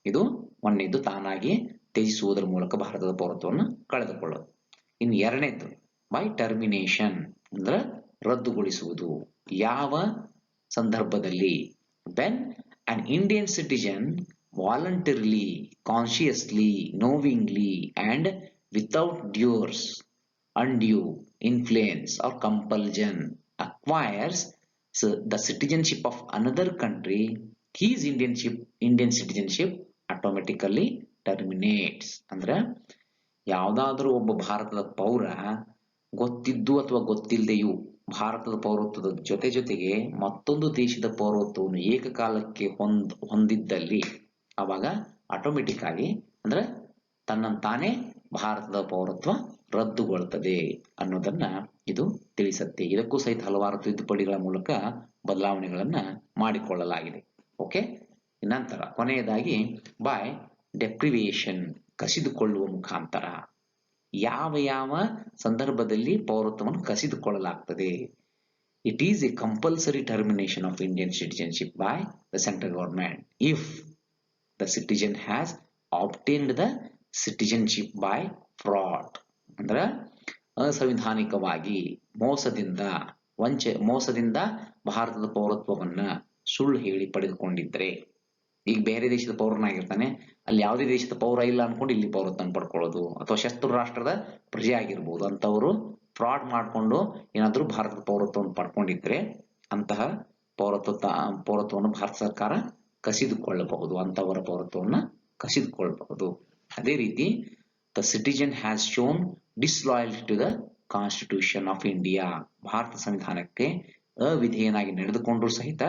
ಇದು ಒಂದನೇದು, ತಾನಾಗಿ ತ್ಯಜಿಸುವುದರ ಮೂಲಕ ಭಾರತದ ಪೌರತ್ವವನ್ನು ಕಳೆದುಕೊಳ್ಳೋದು. ಇನ್ನು ಎರಡನೇದು ಬೈ ಟರ್ಮಿನೇಷನ್, ಅಂದ್ರೆ ರದ್ದುಗೊಳಿಸುವುದು. ಯಾವ ಸಂದರ್ಭದಲ್ಲಿ? When an Indian citizen voluntarily, consciously, knowingly and without undue influence or compulsion acquires the citizenship of another country, his Indian citizenship automatically terminates. ಅಂದ್ರೆ ಯಾವುದಾದ್ರೂ ಒಬ್ಬ ಭಾರತದ ಪೌರ ಗೊತ್ತಿದ್ದು ಅಥವಾ ಗೊತ್ತಿಲ್ಲದೆಯೂ ಭಾರತದ ಪೌರತ್ವದ ಜೊತೆಗೆ ಮತ್ತೊಂದು ದೇಶದ ಪೌರತ್ವವನ್ನು ಏಕಕಾಲಕ್ಕೆ ಹೊಂದಿದ್ದಲ್ಲಿ ಅವಾಗ ಆಟೋಮೆಟಿಕ್ ಆಗಿ ಅಂದ್ರೆ ತನ್ನಂತಾನೇ ಭಾರತದ ಪೌರತ್ವ ರದ್ದುಗೊಳ್ಳುತ್ತದೆ ಅನ್ನೋದನ್ನ ಇದು ತಿಳಿಸುತ್ತೆ. ಇದಕ್ಕೂ ಸಹಿತ ಹಲವಾರು ತಿದ್ದುಪಡಿಗಳ ಮೂಲಕ ಬದಲಾವಣೆಗಳನ್ನ ಮಾಡಿಕೊಳ್ಳಲಾಗಿದೆ. ಓಕೆ, ನಂತರ ಕೊನೆಯದಾಗಿ ಬೈ ಡೆಪ್ರಿವಿಯೇಷನ್, ಕಸಿದುಕೊಳ್ಳುವ ಮುಖಾಂತರ. ಯಾವ ಯಾವ ಸಂದರ್ಭದಲ್ಲಿ ಪೌರತ್ವವನ್ನು ಕಸಿದುಕೊಳ್ಳಲಾಗ್ತದೆ? It is a compulsory termination of Indian citizenship by the central government if the citizen has obtained the citizenship by fraud. ಅಂದ್ರೆ ಅಸಂವಿಧಾನಿಕವಾಗಿ ಮೋಸದಿಂದ ಭಾರತದ ಪೌರತ್ವವನ್ನ ಸುಳ್ಳು ಹೇಳಿ ಪಡೆದುಕೊಂಡಿದ್ರೆ, ಈಗ ಬೇರೆ ದೇಶದ ಪೌರನಾಗಿರ್ತಾನೆ, ಅಲ್ಲಿ ಯಾವುದೇ ದೇಶದ ಪೌರ ಇಲ್ಲ ಅನ್ಕೊಂಡು ಇಲ್ಲಿ ಪೌರತ್ವವನ್ನು ಪಡ್ಕೊಳ್ಳೋದು, ಅಥವಾ ಶತ್ರು ರಾಷ್ಟ್ರದ ಪ್ರಜೆ ಆಗಿರ್ಬೋದು, ಅಂತವರು ಫ್ರಾಡ್ ಮಾಡಿಕೊಂಡು ಏನಾದರೂ ಭಾರತದ ಪೌರತ್ವವನ್ನು ಪಡ್ಕೊಂಡಿದ್ರೆ ಅಂತಹ ಪೌರತ್ವವನ್ನು ಭಾರತ ಸರ್ಕಾರ ಕಸಿದುಕೊಳ್ಳಬಹುದು, ಅಂತವರ ಪೌರತ್ವವನ್ನು ಕಸಿದುಕೊಳ್ಳಬಹುದು. ಅದೇ ರೀತಿ the citizen has shown disloyalty to the constitution of India, ಭಾರತ ಸಂವಿಧಾನಕ್ಕೆ ಅವಿಧೇಯನಾಗಿ ನಡೆದುಕೊಂಡ್ರೂ ಸಹಿತ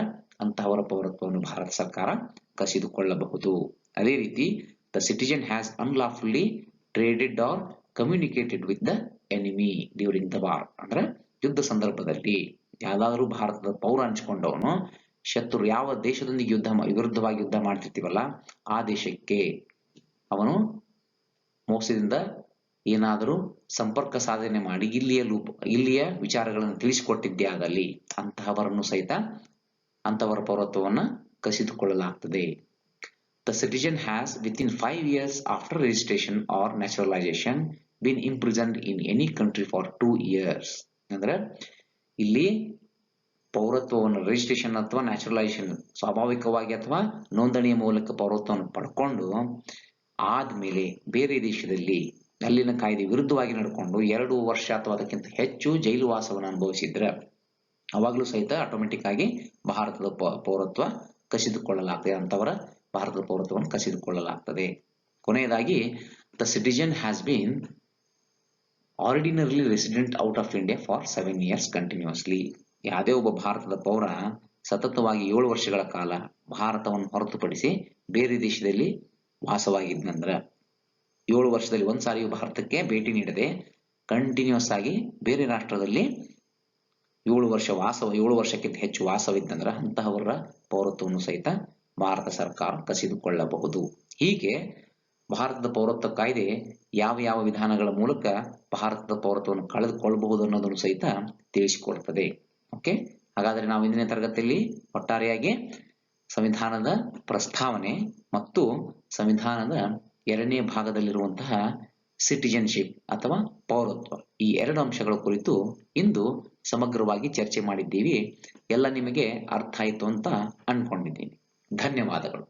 ಅಂತಹವರ ಪೌರತ್ವವನ್ನು ಭಾರತ ಸರ್ಕಾರ ಕಸಿದುಕೊಳ್ಳಬಹುದು. ಅದೇ ರೀತಿ the citizen has unlawfully traded or communicated with the enemy during the war, ಅಂದ್ರೆ ಯುದ್ಧ ಸಂದರ್ಭದಲ್ಲಿ ಯಾವ್ದಾದ್ರು ಭಾರತದ ಪೌರ ಹಂಚಿಕೊಂಡವನು ಶತ್ರು ಯಾವ ದೇಶದೊಂದಿಗೆ ವಿರುದ್ಧವಾಗಿ ಯುದ್ಧ ಮಾಡ್ತಿರ್ತೀವಲ್ಲ ಆ ದೇಶಕ್ಕೆ ಅವನು ಮೋಸದಿಂದ ಏನಾದರೂ ಸಂಪರ್ಕ ಸಾಧನೆ ಮಾಡಿ ಇಲ್ಲಿಯ ವಿಚಾರಗಳನ್ನು ತಿಳಿಸಿಕೊಟ್ಟಿದ್ದೇ ಆದಲ್ಲಿ ಅಂತಹವರ ಪೌರತ್ವವನ್ನು ಕಸಿದುಕೊಳ್ಳಲಾಗ್ತದೆ. The citizen has within 5 years after registration or naturalization been imprisoned in any country for 2 years. ಅಂದ್ರೆ ಇಲ್ಲಿ ಪೌರತ್ವವನ್ನು ರಿಜಿಸ್ಟ್ರೇಷನ್ ಅಥವಾ ನ್ಯಾಚುರಲೈಸೇಷನ್ ಸ್ವಾಭಾವಿಕವಾಗಿ ಅಥವಾ ನೋಂದಣಿಯ ಮೂಲಕ ಪೌರತ್ವವನ್ನು ಪಡ್ಕೊಂಡು ಆದ್ಮೇಲೆ ಬೇರೆ ದೇಶದಲ್ಲಿ ಅಲ್ಲಿನ ಕಾಯ್ದೆ ವಿರುದ್ಧವಾಗಿ ನಡ್ಕೊಂಡು 2 ವರ್ಷ ಅಥವಾ ಅದಕ್ಕಿಂತ ಹೆಚ್ಚು ಜೈಲು ವಾಸವನ್ನು ಅನುಭವಿಸಿದ್ರೆ ಅವಾಗಲೂ ಸಹಿತ ಆಟೋಮೆಟಿಕ್ ಆಗಿ ಭಾರತದ ಪೌರತ್ವ ಕಸಿದುಕೊಳ್ಳಲಾಗ್ತದೆ, ಅಂತವರ ಭಾರತದ ಪೌರತ್ವವನ್ನು ಕಸಿದುಕೊಳ್ಳಲಾಗ್ತದೆ. ಕೊನೆಯದಾಗಿ the citizen has been ordinarily resident out of India for 7 years continuously. ಯಾವುದೇ ಒಬ್ಬ ಭಾರತದ ಪೌರ ಸತತವಾಗಿ 7 ವರ್ಷಗಳ ಕಾಲ ಭಾರತವನ್ನು ಹೊರತುಪಡಿಸಿ ಬೇರೆ ದೇಶದಲ್ಲಿ ವಾಸವಾಗಿದ್ನಂದ್ರ 7 ವರ್ಷದಲ್ಲಿ ಒಂದ್ಸಾರಿಯೂ ಭಾರತಕ್ಕೆ ಭೇಟಿ ನೀಡದೆ ಕಂಟಿನ್ಯೂಸ್ ಆಗಿ ಬೇರೆ ರಾಷ್ಟ್ರದಲ್ಲಿ 7 ವರ್ಷಕ್ಕಿಂತ ಹೆಚ್ಚು ವಾಸವಿದ್ದಂದ್ರ ಅಂತಹವರ ಪೌರತ್ವವನ್ನು ಸಹಿತ ಭಾರತ ಸರ್ಕಾರ ಕಸಿದುಕೊಳ್ಳಬಹುದು. ಹೀಗೆ ಭಾರತದ ಪೌರತ್ವ ಕಾಯ್ದೆ ಯಾವ ಯಾವ ವಿಧಾನಗಳ ಮೂಲಕ ಭಾರತದ ಪೌರತ್ವವನ್ನು ಕಳೆದುಕೊಳ್ಳಬಹುದು ಅನ್ನೋದನ್ನು ಸಹಿತ ತಿಳಿಸಿಕೊಡ್ತದೆ. ಓಕೆ, ಹಾಗಾದ್ರೆ ನಾವು ಇಂದಿನ ತರಗತಿಯಲ್ಲಿ ಒಟ್ಟಾರೆಯಾಗಿ ಸಂವಿಧಾನದ ಪ್ರಸ್ತಾವನೆ ಮತ್ತು ಸಂವಿಧಾನದ 2ನೇ ಭಾಗದಲ್ಲಿರುವಂತಹ ಸಿಟಿಜನ್ಶಿಪ್ ಅಥವಾ ಪೌರತ್ವ, ಈ 2 ಅಂಶಗಳ ಕುರಿತು ಇಂದು ಸಮಗ್ರವಾಗಿ ಚರ್ಚೆ ಮಾಡಿದ್ದೀವಿ. ಎಲ್ಲ ನಿಮಗೆ ಅರ್ಥ ಆಯಿತು ಅಂತ ಅನ್ಕೊಂಡಿದ್ದೀನಿ. ಧನ್ಯವಾದಗಳು.